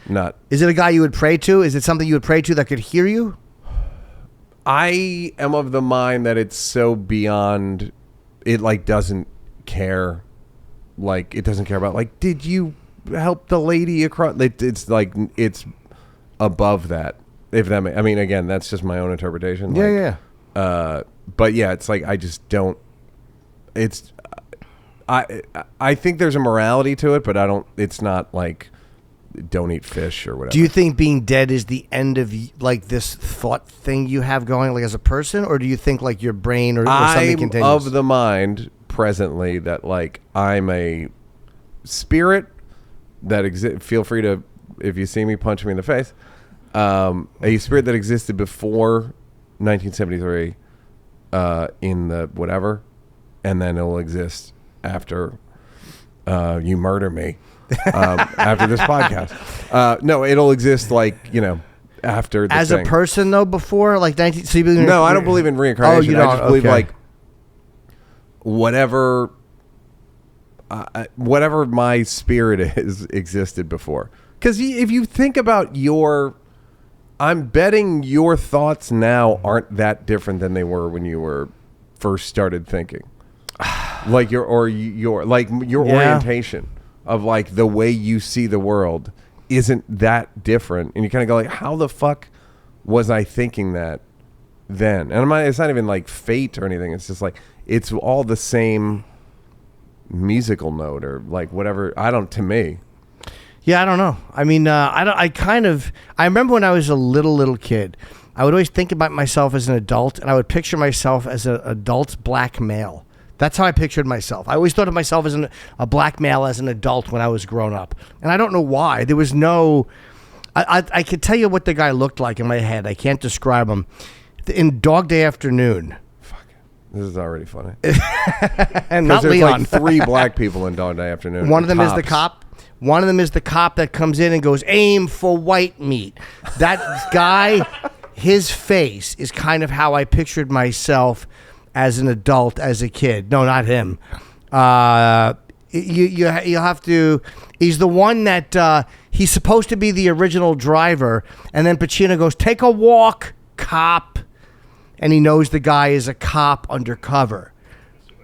Is it a guy you would pray to? Is it something you would pray to that could hear you? I am of the mind that it's so beyond. It like doesn't care. Like it doesn't care about like did you help the lady across? It's like it's above that. If that I mean again that's just my own interpretation. Yeah. But yeah, it's like I just don't. It's I think there's a morality to it, but I don't. It's not like don't eat fish or whatever. Do you think being dead is the end of like this thought thing you have going, like as a person, or do you think like your brain or something continues? I'm of the mind presently that like I'm a spirit that exists. Feel free to, if you see me, punch me in the face. A spirit that existed before 1973 in the whatever, and then it'll exist after you murder me after this podcast. No, it'll exist like after the as thing. A person though before like 19. So you believe no, I don't believe in reincarnation. Oh, you don't? I just believe Okay. like whatever my spirit is existed before. Because if you think about I'm betting your thoughts now aren't that different than they were when you were first started thinking. Like your orientation of like the way you see the world isn't that different, and you kind of go like, how the fuck was I thinking that then? And it's not even like fate or anything. It's just like it's all the same musical note or like whatever. To me. Yeah, I don't know. I mean, I remember when I was a little kid, I would always think about myself as an adult, and I would picture myself as an adult black male. That's how I pictured myself. I always thought of myself as a black male as an adult when I was grown up. And I don't know why. There was no... I could tell you what the guy looked like in my head. I can't describe him. In Dog Day Afternoon. Fuck. This is already funny. And not there's Leon. Like 3 black people in Dog Day Afternoon. One of them is the cop. One of them is the cop that comes in and goes, aim for white meat. That guy, his face is kind of how I pictured myself as an adult, as a kid. No, not him. You have to. He's the one that he's supposed to be the original driver, and then Pacino goes, "Take a walk, cop," and he knows the guy is a cop undercover.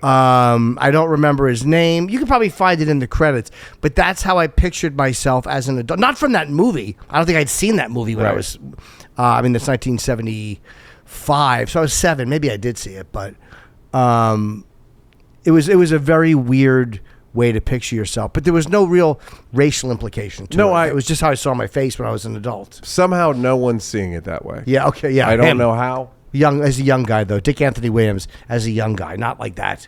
I don't remember his name. You can probably find it in the credits, but that's how I pictured myself as an adult. Not from that movie. I don't think I'd seen that movie when I was. It's 1975, so I was 7. Maybe I did see it, but it was a very weird way to picture yourself. But there was no real racial implication to it. It was just how I saw my face when I was an adult. Somehow, no one's seeing it that way. Yeah. Okay. Yeah. I don't know how. As a young guy, though, Dick Anthony Williams as a young guy, not like that.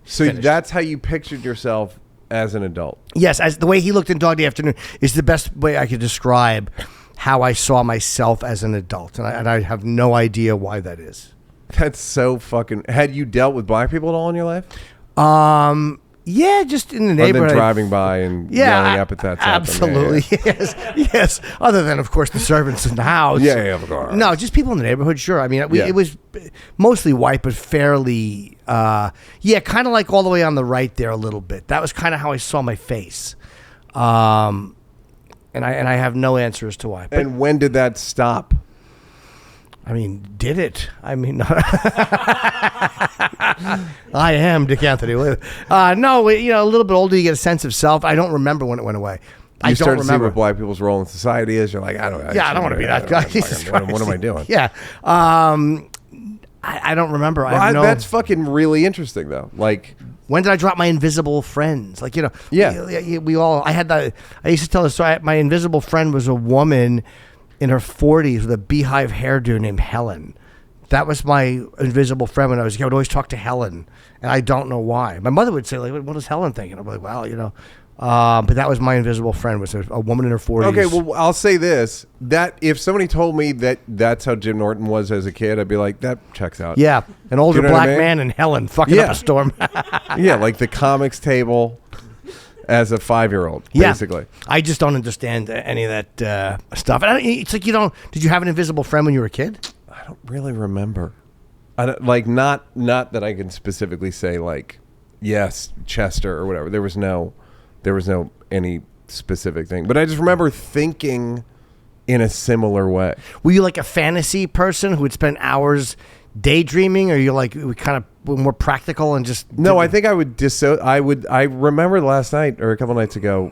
So that's how you pictured yourself as an adult. Yes, as the way he looked in Dog Day Afternoon is the best way I could describe how I saw myself as an adult, and I have no idea why that is. That's so fucking. Had you dealt with black people at all in your life? Yeah, just in the neighborhood. Other than driving by and yelling epithets at them. Absolutely, yes. Other than, of course, the servants in the house. Yeah, of course. No, just people in the neighborhood, sure. I mean, it was mostly white, but fairly, kind of like all the way on the right there a little bit. That was kind of how I saw my face. And and I have no answer as to why. But, And when did that stop? I mean, did it? I mean, I am Dick Anthony. No, a little bit older, you get a sense of self. I don't remember when it went away. I You don't start to see remember what black people's role in society is. You're like, I don't want to be that guy. What am I doing? Yeah. I don't remember. That's fucking really interesting, though. Like, when did I drop my invisible friends? Like, Yeah. we all. I used to tell the story. My invisible friend was a woman in her 40s with a beehive hairdo named Helen. That was my invisible friend when I was a kid. I would always talk to Helen, and I don't know why. My mother would say, like, what is Helen thinking? I'm like, well, but that was my invisible friend, was a woman in her 40s. okay, well, I'll say this: that if somebody told me that that's how Jim Norton was as a kid, I'd be like, that checks out. Yeah, an older You know what black I mean? man and Helen fucking up Yeah. a storm. Yeah, like the comics table as a 5-year-old, Yeah. basically. I just don't understand any of that stuff. And it's like did you have an invisible friend when you were a kid? I don't really remember. I don't, like not that I can specifically say like, yes, Chester or whatever. There was no any specific thing, but I just remember thinking in a similar way. Were you like a fantasy person who would spend hours daydreaming, or you like kind of more practical and just? No, I think I would I remember last night or a couple nights ago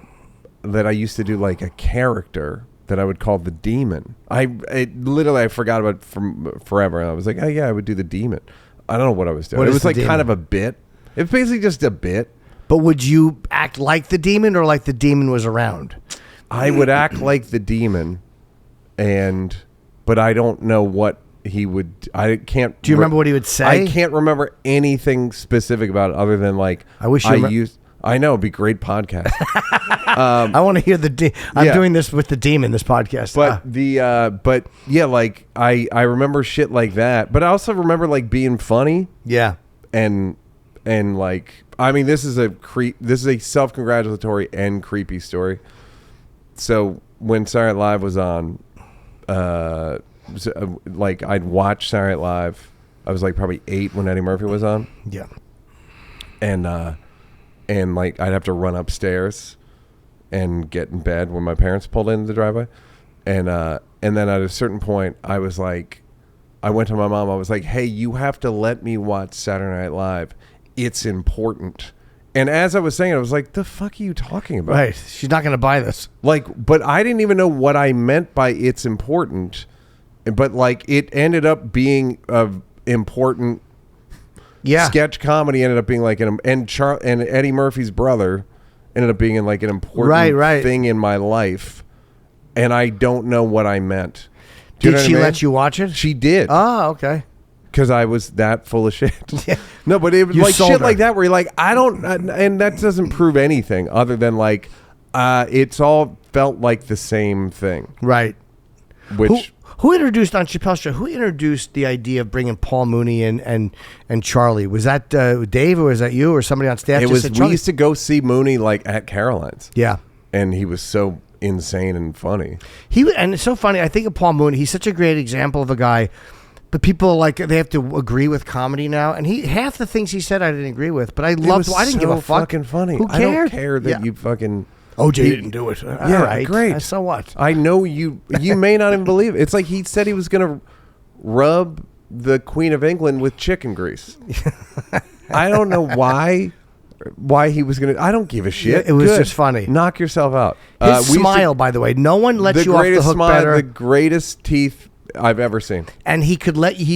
that I used to do like a character that I would call the demon. I forgot about it from forever, and I was like, oh yeah, I would do the demon. I don't know what I was doing. What It is was the like demon? kind of a bit. It's basically just a bit. But would you act like the demon, or like the demon was around? I would act like the demon, but I don't know what he would. I can't. Do you remember what he would say? I can't remember anything specific about it other than like I wish you used. I know it'd be great podcast. I want to hear I'm yeah. doing this with the demon. This podcast, but yeah, like I remember shit like that. But I also remember like being funny yeah. and like I mean this is a self-congratulatory and creepy story. So when Saturday Night Live was on, like I'd watch Saturday Night Live. I was like probably 8 when Eddie Murphy was on. Yeah. And like I'd have to run upstairs and get in bed when my parents pulled in the driveway. And then at a certain point I was like, I went to my mom, I was like, hey, you have to let me watch Saturday Night Live. It's important. And as I was saying it, I was like, the fuck are you talking about? Right. She's not going to buy this. Like, but I didn't even know what I meant by it's important. But like it ended up being important. Yeah. Sketch comedy ended up being like and Eddie Murphy's brother ended up being in like an important right. thing in my life, and I don't know what I meant. Do you know Did what she I mean? let you watch it? She did. Oh, okay. Because I was that full of shit. Yeah. No, but it was You like sold shit her. like that where you're like, I don't, and that doesn't prove anything other than like, it's all felt like the same thing. Right. Which Who introduced on Chappelle's Show? Who introduced the idea of bringing Paul Mooney and Charlie? Was that Dave, or was that you, or somebody on staff? it just was, said, we Charlie? used to go see Mooney like at Caroline's. Yeah. And he was so insane and funny. And it's so funny. I think of Paul Mooney. He's such a great example of a guy. But people like they have to agree with comedy now, and half the things he said I didn't agree with. But I loved. I didn't give a fuck. Fucking funny. Who cared? I don't care that Yeah. you fucking. OJ didn't do it. All right, great. So what? I know you. You may not even believe it. It's like he said he was gonna rub the Queen of England with chicken grease. I don't know why he was gonna. I don't give a shit. It was Good. just funny. Knock yourself out. His We used to- smile, by the way, no one lets you off the greatest hook smile, better. the greatest teeth I've ever seen. And he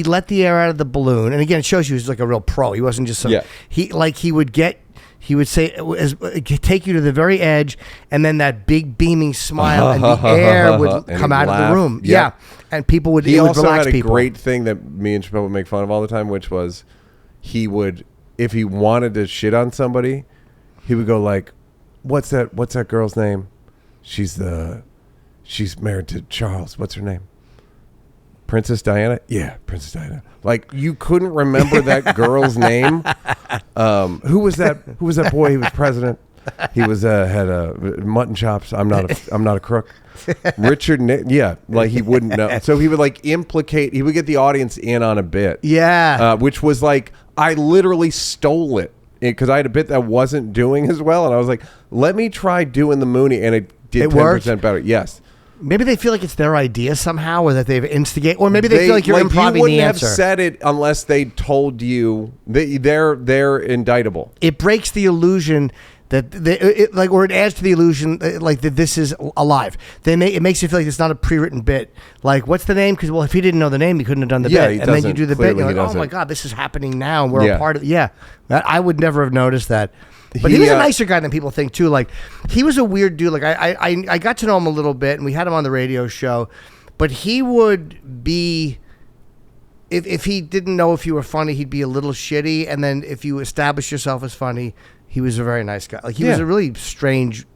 let the air out of the balloon. And again, it shows you he's like a real pro. He wasn't just some. Yeah. He would say, take you to the very edge, and then that big beaming smile, and the air would And come he'd out of laugh. the room. Yep. Yeah, and people would. He it would also relax had a people. great thing that me and Chappelle would make fun of all the time, which was he would, if he wanted to shit on somebody, he would go like, "What's that girl's name? She's married to Charles. What's her name? Princess Diana? Yeah, Princess Diana. Like you couldn't remember that girl's name. Who was that boy who was president? He was had mutton chops. I'm not a crook. Richard yeah, like he wouldn't know. So he would like implicate. He would get the audience in on a bit. Yeah. Which was like I literally stole it because I had a bit that wasn't doing as well, and I was like, let me try doing the Mooney, and it did 10% better. Yes. Maybe they feel like it's their idea somehow, or that they've instigated, or maybe they feel like you're improving the answer. You wouldn't have said it unless they told you they're indictable. It breaks the illusion that or it adds to the illusion like that this is alive. It makes you feel like it's not a pre-written bit. Like, what's the name? Because if he didn't know the name, he couldn't have done the bit. And then you do the bit, and you're like, oh my god, this is happening now. And we're a part of. Yeah, I would never have noticed that. But he was a nicer guy than people think too. Like, he was a weird dude. Like I got to know him a little bit, and we had him on the radio show. But he would be, if he didn't know if you were funny, he'd be a little shitty. And then if you established yourself as funny, he was a very nice guy. Like, he was a really strange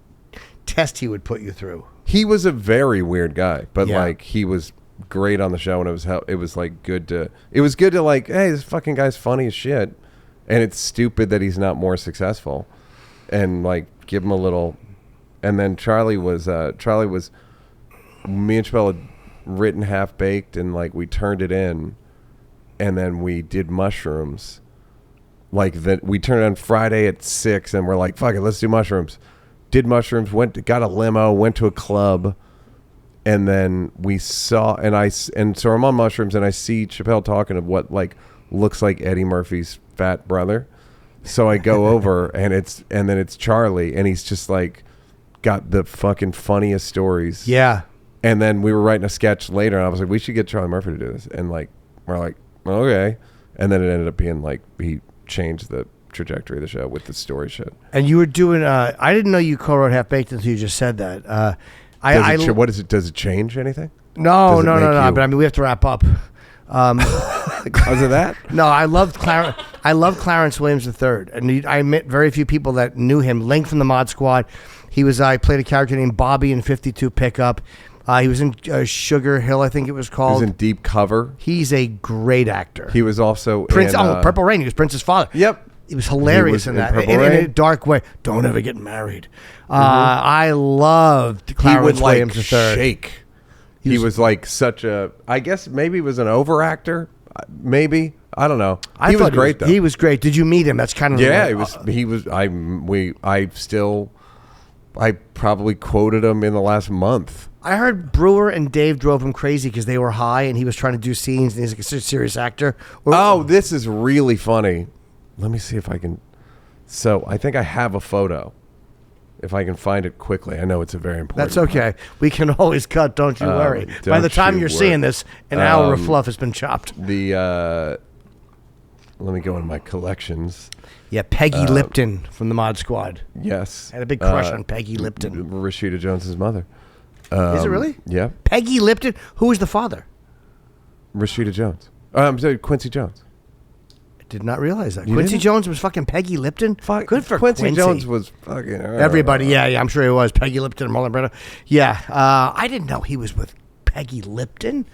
test he would put you through. He was a very weird guy, but like, he was great on the show, and it was like good to like, hey, this fucking guy's funny as shit. And it's stupid that he's not more successful, and like, give him a little. And then Charlie was me and Chappelle had written Half Baked, and like, we turned it in, and then we did mushrooms. Like, that, we turned it on Friday at 6, and we're like, fuck it, let's do mushrooms. Did mushrooms, got a limo, went to a club, and then we saw, and so I'm on mushrooms, and I see Chappelle talking of what like looks like Eddie Murphy's fat brother. So I go over, and then it's Charlie, and he's just like got the fucking funniest stories. Yeah. And then we were writing a sketch later, and I was like, we should get Charlie Murphy to do this. And like, we're like, okay. And then it ended up being like, he changed the trajectory of the show with the story shit. And you were doing, I didn't know you co-wrote Half Baked until you just said that. What is it? Does it change anything? No. But I mean, we have to wrap up. Because of that? No, I loved Clarence Williams III, and I met very few people that knew him. Link from the Mod Squad. I played a character named Bobby in 52 Pickup. He was in Sugar Hill, I think it was called. He was in Deep Cover. He's a great actor. He was also Prince. in Purple Rain. He was Prince's father. Yep. He was hilarious in that. In a dark way. Don't ever get married. I loved Clarence Williams III. Shake. He was like such a, I guess maybe he was an over actor. Maybe. I don't know. He was great though. He was great. Did you meet him? That's kind of I probably quoted him in the last month. I heard Brewer and Dave drove him crazy because they were high and he was trying to do scenes, and he's like a serious actor. This is really funny. Let me see if I can. So I think I have a photo. If I can find it quickly. I know it's a very important That's okay. We can always cut, don't you worry. By the time you're seeing this, an hour of fluff has been chopped. Let me go into my collections. Yeah, Peggy Lipton from the Mod Squad. Yes. I had a big crush on Peggy Lipton. Rashida Jones's mother. Is it really? Yeah. Peggy Lipton? Who was the father? Rashida Jones. I'm sorry, Quincy Jones. Did not realize that. Quincy Jones was fucking Peggy Lipton? Good for Quincy Jones was fucking... Everybody, yeah, I'm sure he was. Peggy Lipton and Marlon Brando. Yeah, I didn't know he was with Peggy Lipton.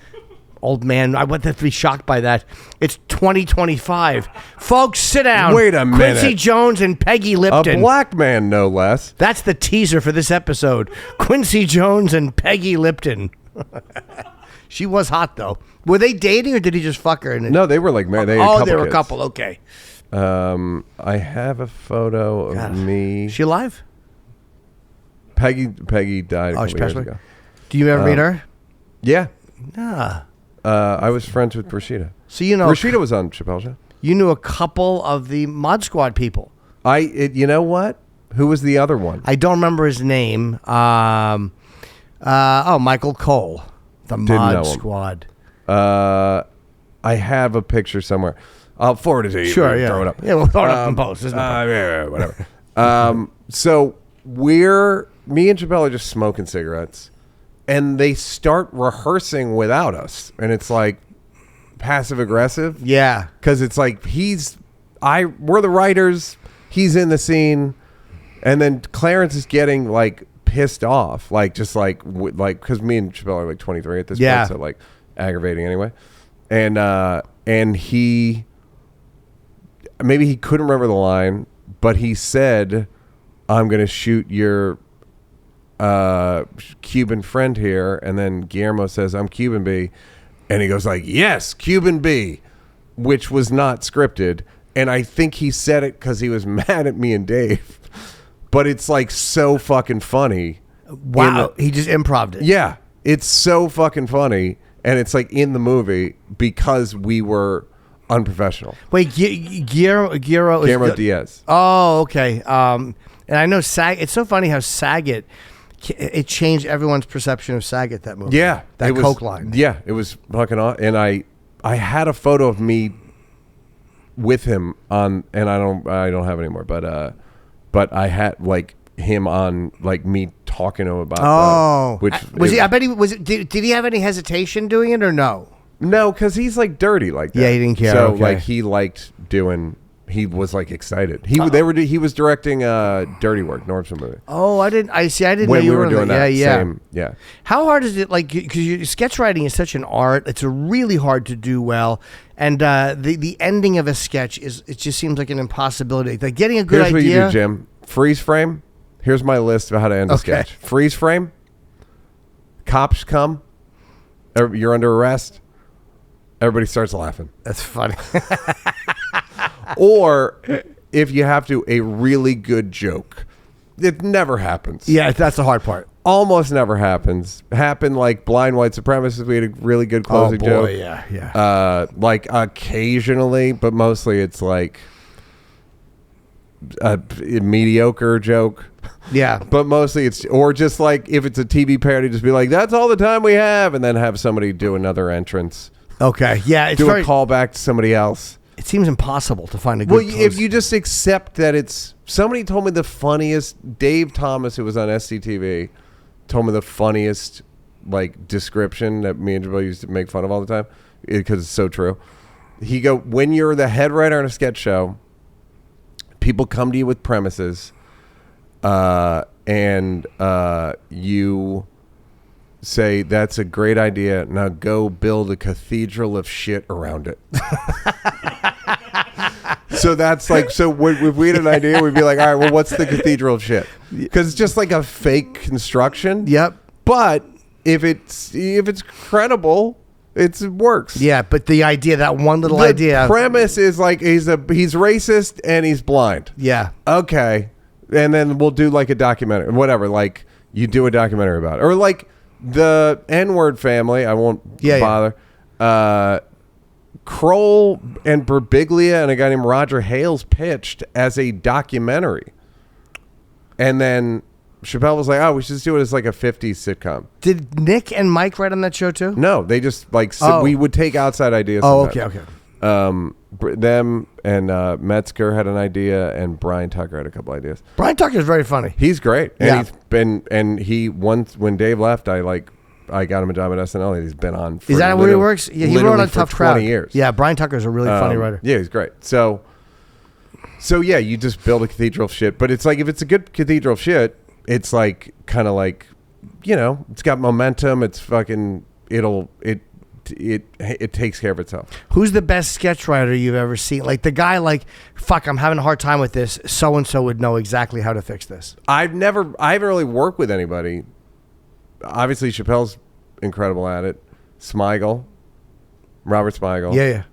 Old man, I went to be shocked by that. It's 2025. Folks, sit down. Wait a minute. Quincy Jones and Peggy Lipton. A black man, no less. That's the teaser for this episode. Quincy Jones and Peggy Lipton. She was hot, though. Were they dating, or did he just fuck her? No, they were like married. They were a couple. Okay. I have a photo of me. Is she alive? Peggy died a couple years ago. Do you ever meet her? Yeah. Ah. I was friends with Rashida. So you know, Rashida was on Chappelle's show. You knew a couple of the Mod Squad people. You know what? Who was the other one? I don't remember his name. Michael Cole, the Mod Squad. I have a picture somewhere. I'll forward it to you. Sure, yeah. Throw it up. Yeah, we'll throw it up in post. Whatever. So me and Chappelle are just smoking cigarettes, and they start rehearsing without us, and it's like passive aggressive. Yeah, because it's like we're the writers, he's in the scene, and then Clarence is getting like pissed off, like just like because me and Chappelle are like 23 at this point, so like aggravating anyway, and he maybe he couldn't remember the line, but he said, "I'm gonna shoot your Cuban friend here," and then Guillermo says, "I'm Cuban B," and he goes like, "Yes, Cuban B," which was not scripted, and I think he said it because he was mad at me and Dave, but it's like so fucking funny. Wow, he just improv'd it. Yeah, it's so fucking funny, and it's like in the movie because we were unprofessional. Wait, Guillermo Diaz. Oh, okay. And I know It's so funny how Saget, it changed everyone's perception of Saget, that movie. Yeah, that Coke line. Yeah, it was fucking awesome. And I had a photo of me with him on, and I don't have it anymore, but I had like him on, like me talking to him about which was he? I bet he was. Did he have any hesitation doing it or no? No, because he's like dirty like that. Yeah, he didn't care. So okay. like he liked doing. He was like excited. He was directing Dirty Work, Norton movie. Oh, I didn't know when you we were doing that. Yeah. Yeah. How hard is it? Like, because sketch writing is such an art. It's really hard to do well. And the ending of a sketch it just seems like an impossibility. Like getting a good idea. Here's what you do, Jim. Freeze frame. Here's my list of how to end a sketch. Freeze frame. Cops come. You're under arrest. Everybody starts laughing. That's funny. Or if you have to, a really good joke. It never happens. Yeah, that's the hard part. Almost never happens. Happened like Blind White Supremacists. We had a really good closing joke. Yeah. Like occasionally, but mostly it's like a mediocre joke. Yeah. But mostly it's, or just like if it's a TV parody, just be like, that's all the time we have. And then have somebody do another entrance. Okay. Yeah. Do a callback to somebody else. It seems impossible to find a good close. If you just accept that it's... Somebody told me the funniest... Dave Thomas, who was on SCTV, told me the funniest like description that me and Jabal used to make fun of all the time because it's so true. He go, when you're the head writer on a sketch show, people come to you with premises and you say, that's a great idea. Now go build a cathedral of shit around it. So that's like, so if we had an idea, we'd be like, all right, well, what's the cathedral of shit? Because it's just like a fake construction. Yep. But if it's credible, it works. Yeah, but the idea, that one little idea. The premise is like he's racist and he's blind. Yeah. Okay. And then we'll do like a documentary, whatever. Like you do a documentary about it, or like the N-word family. I won't bother. Yeah. Kroll and Birbiglia and a guy named Roger Hales pitched as a documentary. And then Chappelle was like, oh, we should just do it as like a 50s sitcom. Did Nick and Mike write on that show too? No, they just like, we would take outside ideas. Oh, okay. Them and Metzger had an idea and Brian Tucker had a couple ideas. Brian Tucker is very funny. He's great. And yeah. he's been, once when Dave left, I got him a job at SNL and he's been on for... Is that where he works? Yeah, he wrote on Tough Crowd. 20 years. Yeah, Brian Tucker's a really funny writer. Yeah, he's great. So yeah, you just build a cathedral of shit. But it's like, if it's a good cathedral of shit, it's like, kind of like, it's got momentum. It's fucking, it takes care of itself. Who's the best sketch writer you've ever seen? Like the guy, like, fuck, I'm having a hard time with this. So-and-so would know exactly how to fix this. I haven't really worked with anybody. Obviously, Chappelle's incredible at it. Robert Smigel. Yeah.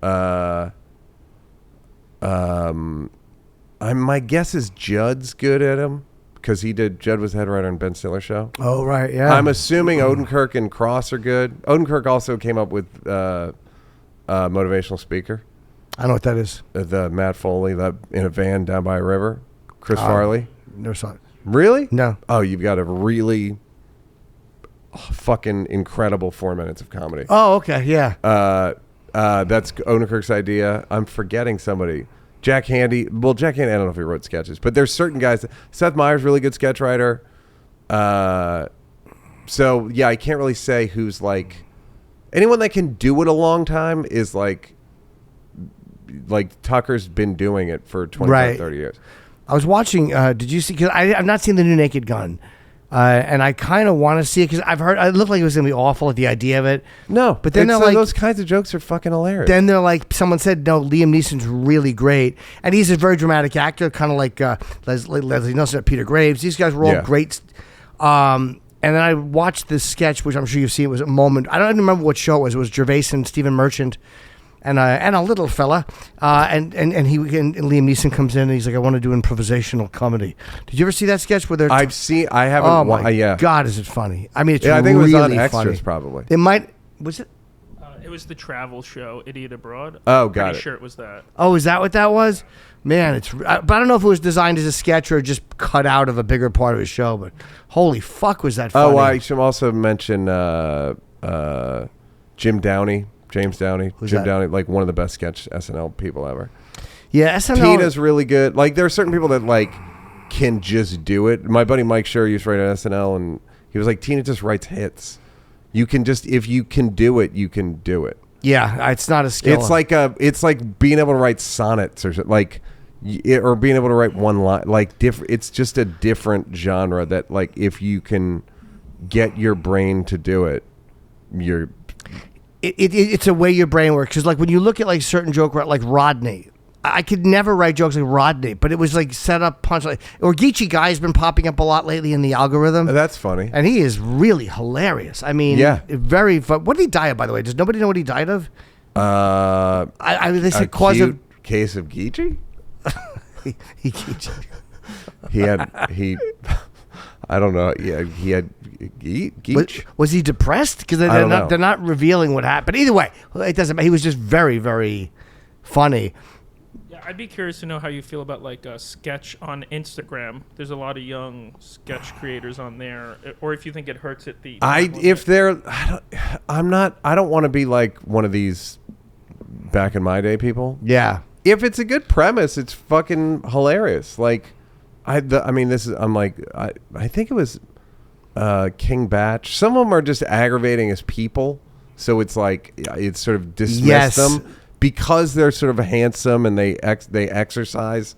My guess is Judd's good at him because Judd was the head writer on Ben Stiller's show. Oh, right, yeah. I'm assuming Odenkirk and Cross are good. Odenkirk also came up with motivational speaker. I know what that is. The Matt Foley in a van down by a river. Chris Farley. Never saw it. Really? No. Oh, you've got a really fucking incredible 4 minutes of comedy. Oh, okay, yeah. That's Odenkirk's idea. I'm forgetting somebody. Jack Handy. Well, Jack Handy, I don't know if he wrote sketches, but there's certain guys. Seth Meyers, really good sketch writer. So yeah, I can't really say who's like anyone that can do it a long time is like Tucker's been doing it for 25, 30 years. I was watching. Did you see? Because I've not seen the new Naked Gun. And I kind of want to see it because I've heard it looked like it was going to be awful at the idea of it. No, but then they're like, those kinds of jokes are fucking hilarious. Then they're like, someone said, no, Liam Neeson's really great. And he's a very dramatic actor, kind of like Leslie Nielsen at Peter Graves. These guys were all great. And then I watched this sketch, which I'm sure you've seen. It was a moment. I don't even remember what show it was. It was Gervais and Stephen Merchant. and a little fella, and Liam Neeson comes in and he's like, I want to do improvisational comedy. Did you ever see that sketch where they're? I've seen. I haven't. Oh my yeah. God, is it funny? I mean, it's I think really it was on Extras funny. probably. It might. Was it? It was the travel show, Idiot Abroad. Oh, got Pretty it. sure it was that. Oh, is that what that was? Man, but I don't know if it was designed as a sketch or just cut out of a bigger part of his show. But holy fuck, was that funny? Oh, I should also mention Jim Downey, James Downey. Who's Jim that? Downey, like one of the best sketch SNL people ever. Yeah, SNL. Tina's really good. Like there are certain people that like can just do it. My buddy Mike Schur used to write at SNL, and he was like, Tina just writes hits. You can just, if you can do it, you can do it. Yeah, it's not a skill. It's like being able to write sonnets or like, or being able to write one line. Like different. It's just a different genre that like if you can get your brain to do it, you're. It's a way your brain works. Because like when you look at like certain joke like Rodney. I could never write jokes like Rodney, but it was like set up punchline. Or Geechee Guy has been popping up a lot lately in the algorithm. That's funny. And he is really hilarious. I mean, yeah. Very fun. What did he die of, by the way? Does nobody know what he died of? They said cause of case of Geechee? he I don't know. Yeah, he had Geech. Was he depressed? Because they're not revealing what happened. Either way, it doesn't matter. He was just very, very funny. I'd be curious to know how you feel about like a sketch on Instagram. There's a lot of young sketch creators on there, or if you think it hurts it. I don't want to be like one of these back in my day people. Yeah. If it's a good premise, it's fucking hilarious. Like, I think it was King Batch. Some of them are just aggravating as people, so it's like it's sort of dismiss them. Because they're sort of handsome and they exercise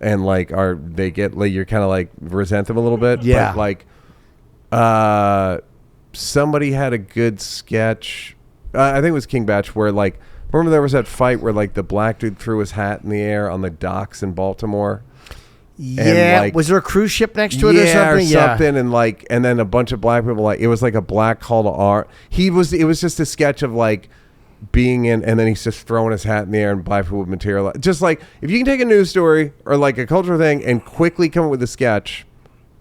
and like they get like you're kind of like resent them a little bit. Yeah. But like somebody had a good sketch. I think it was King Batch where like remember there was that fight where like the black dude threw his hat in the air on the docks in Baltimore. Yeah. And, like, was there a cruise ship next to it or something? And then a bunch of black people like it was like a black call to art. It was just a sketch of like being in, and then he's just throwing his hat in the air and black people would materialize. Just like if you can take a news story or like a cultural thing and quickly come up with a sketch,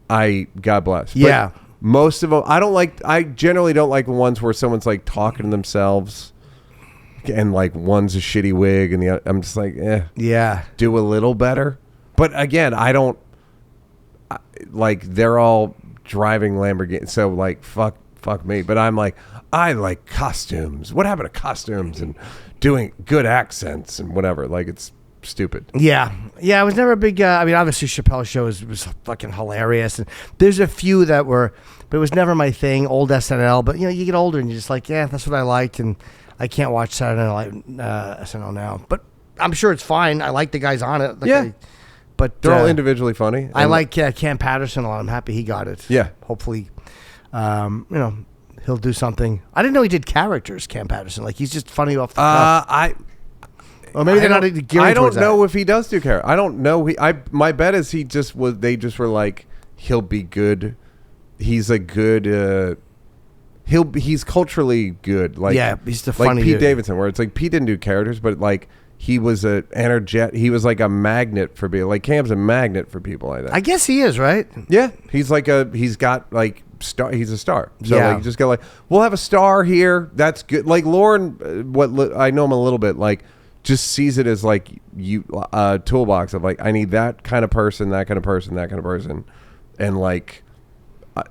God bless. Yeah. But most of them, I generally don't like the ones where someone's like talking to themselves and like one's a shitty wig and I'm just like, yeah, do a little better. But again, they're all driving Lamborghini. So like, fuck me. But I'm like, I like costumes. What happened to costumes and doing good accents and whatever? Like, it's stupid. Yeah. I was never a big. Obviously, Chappelle's show was fucking hilarious, and there's a few that were, but it was never my thing. Old SNL, but you get older and you're just like, that's what I liked, and I can't watch Saturday Night SNL now. But I'm sure it's fine. I like the guys on it. But they're all individually funny. I like Cam Patterson a lot. I'm happy he got it. Yeah. Hopefully, he'll do something. I didn't know he did characters, Cam Patterson. Like he's just funny off the cuff. Or maybe they're not gearing I don't towards know that. if he does do characters. I don't know. My bet is he just was. They just were like, he'll be good. He's a good. He's culturally good. Like he's the funny like Pete dude. Davidson, where it's like Pete didn't do characters, but like he was a He was like a magnet for people. Like Cam's a magnet for people. I think. I guess he is, right? Yeah, he's like he's got like star. He's a star. So Yeah. like, just go like, we'll have a star here. That's good. Like Lauren, I know him a little bit. Like, just sees it as like toolbox of like, I need that kind of person, that kind of person, that kind of person, and like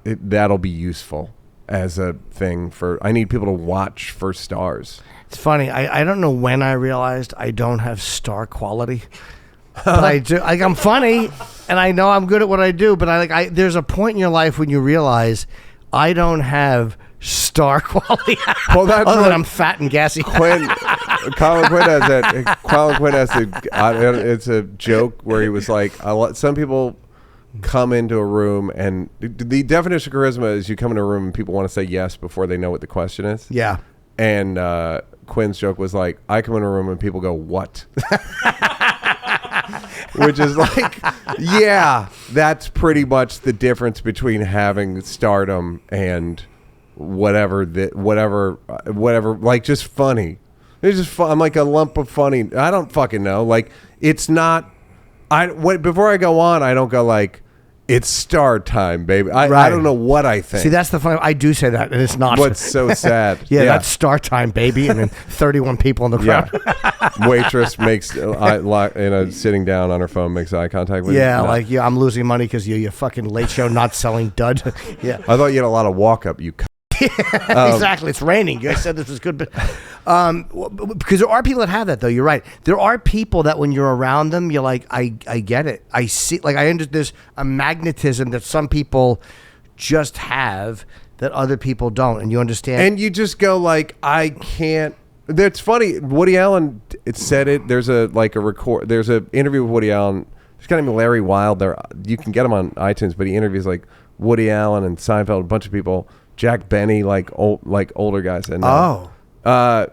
that'll be useful as a thing for. I need people to watch for stars. It's funny. I don't know when I realized I don't have star quality, but I do. Like I'm funny, and I know I'm good at what I do. But there's a point in your life when you realize I don't have star quality. Well, that's other than I'm fat and gassy. Colin Quinn has that. Colin Quinn has it's a joke where he was like, some people come into a room, and the definition of charisma is you come into a room and people want to say yes before they know what the question is. Yeah. And Quinn's joke was like, I come in a room and people go, what? Which is like, yeah, that's pretty much the difference between having stardom and whatever, like just funny. It's just I'm like a lump of funny. I don't fucking know. Like it's not. Before I go on, I don't go like it's star time, baby. I don't know what I think. See, that's the fun. I do say that, and it's not. What's so sad? yeah, that's star time, baby, and then 31 people in the crowd. Yeah. Waitress makes sitting down on her phone, makes eye contact with you. Yeah, I'm losing money because you fucking late show not selling dud. Yeah, I thought you had a lot of walk up. You. Exactly. It's raining. You guys said this was good, but because there are people that have that though. You're right. There are people that when you're around them, you're like, I get it. I see. Like I understand there's a magnetism that some people just have that other people don't, and you understand. And you just go like, I can't. That's funny. Woody Allen said it. There's There's an interview with Woody Allen. There's a guy named Larry Wilde. There, you can get him on iTunes, but he interviews like Woody Allen and Seinfeld, a bunch of people. Jack Benny, older guys, and guys,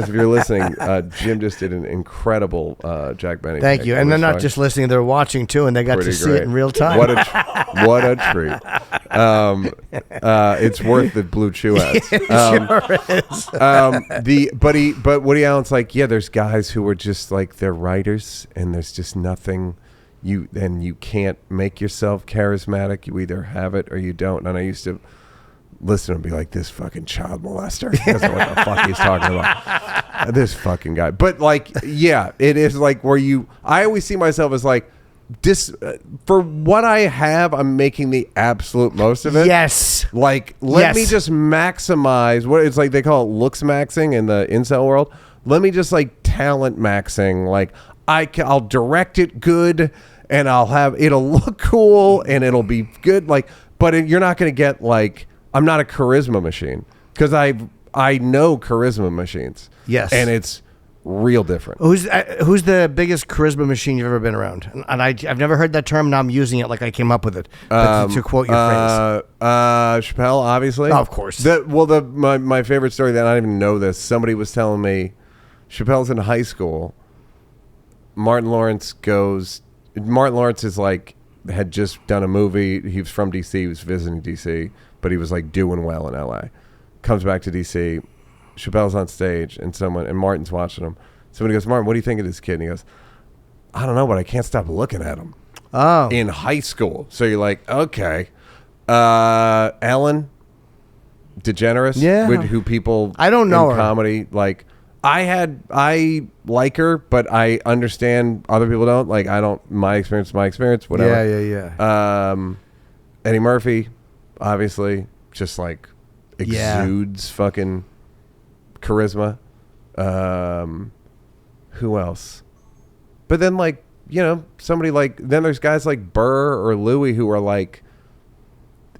if you're listeing, Jim just did an incredible Jack Benny. Thank you, and they're not just listening; they're watching too, and they got to see it in real time. What a treat! It's worth the Blue Chew ads. Sure is. But Woody Allen's like, yeah, there's guys who are just like they're writers, and there's just nothing. You can't make yourself charismatic. You either have it or you don't. And I used to listen and be like, this fucking child molester. He doesn't know what the fuck he's talking about. This fucking guy. But like, yeah, it is like where I always see myself as like, for what I have, I'm making the absolute most of it. Yes. Like, let me just maximize what it's like. They call it looks maxing in the incel world. Let me just like talent maxing. Like I'll direct it good. And it'll look cool and it'll be good. Like, but you're not going to get like, I'm not a charisma machine because I know charisma machines. Yes. And it's real different. Who's the biggest charisma machine you've ever been around? And I've never heard that term. Now I'm using it like I came up with it. But to quote your phrase. Chappelle, obviously. Oh, of course. My favorite story that I didn't even know this. Somebody was telling me Chappelle's in high school. Martin Lawrence is like had just done a movie. He was from DC. He was visiting DC, but he was like doing well in LA. Comes back to DC. Chappelle's on stage, and Martin's watching him. Somebody goes, Martin, what do you think of this kid? And he goes, I don't know, but I can't stop looking at him. Oh, in high school. So you're like, okay, Ellen DeGeneres, yeah, who people I don't know in her. Comedy like. I like her, but I understand other people don't. Like, I don't, my experience, whatever. Yeah. Eddie Murphy, obviously, just like exudes fucking charisma. Who else? But then, like, somebody like, then there's guys like Burr or Louis who are like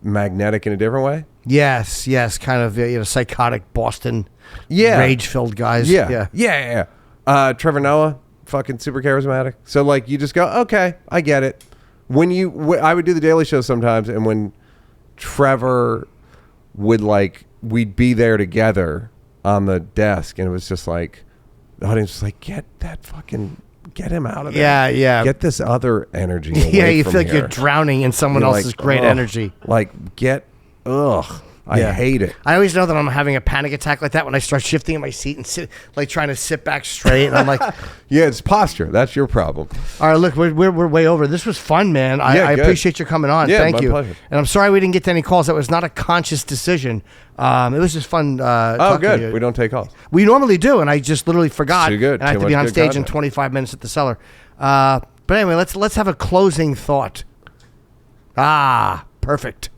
magnetic in a different way. Yes, kind of psychotic Boston, rage-filled guys. Yeah. Trevor Noah, fucking super charismatic. So like you just go, okay, I get it. I would do the Daily Show sometimes, and when Trevor would we'd be there together on the desk, and it was just like the audience was like, get him out of there. Yeah. Get this other energy away you from feel like here. you're drowning in someone else's great energy. I hate it. I always know that I'm having a panic attack like that when I start shifting in my seat and trying to sit back straight. And I'm like, yeah, it's posture. That's your problem. All right, look, we're way over. This was fun, man. I appreciate you coming on. Yeah, thank my you. pleasure. And I'm sorry we didn't get to any calls. That was not a conscious decision. It was just fun. Talking good. to you. We don't take calls. We normally do, and I just literally forgot. Too good. And I have Too to be much on good stage content. in 25 minutes at the cellar. But anyway, let's have a closing thought. Perfect.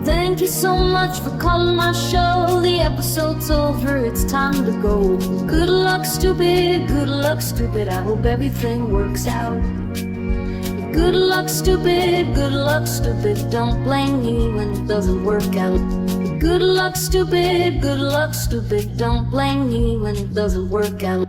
Thank you so much for calling my show. The episode's over, it's time to go. Good luck, stupid, good luck, stupid. I hope everything works out. Good luck, stupid, good luck, stupid. Don't blame me when it doesn't work out. Good luck, stupid, good luck, stupid. Don't blame me when it doesn't work out.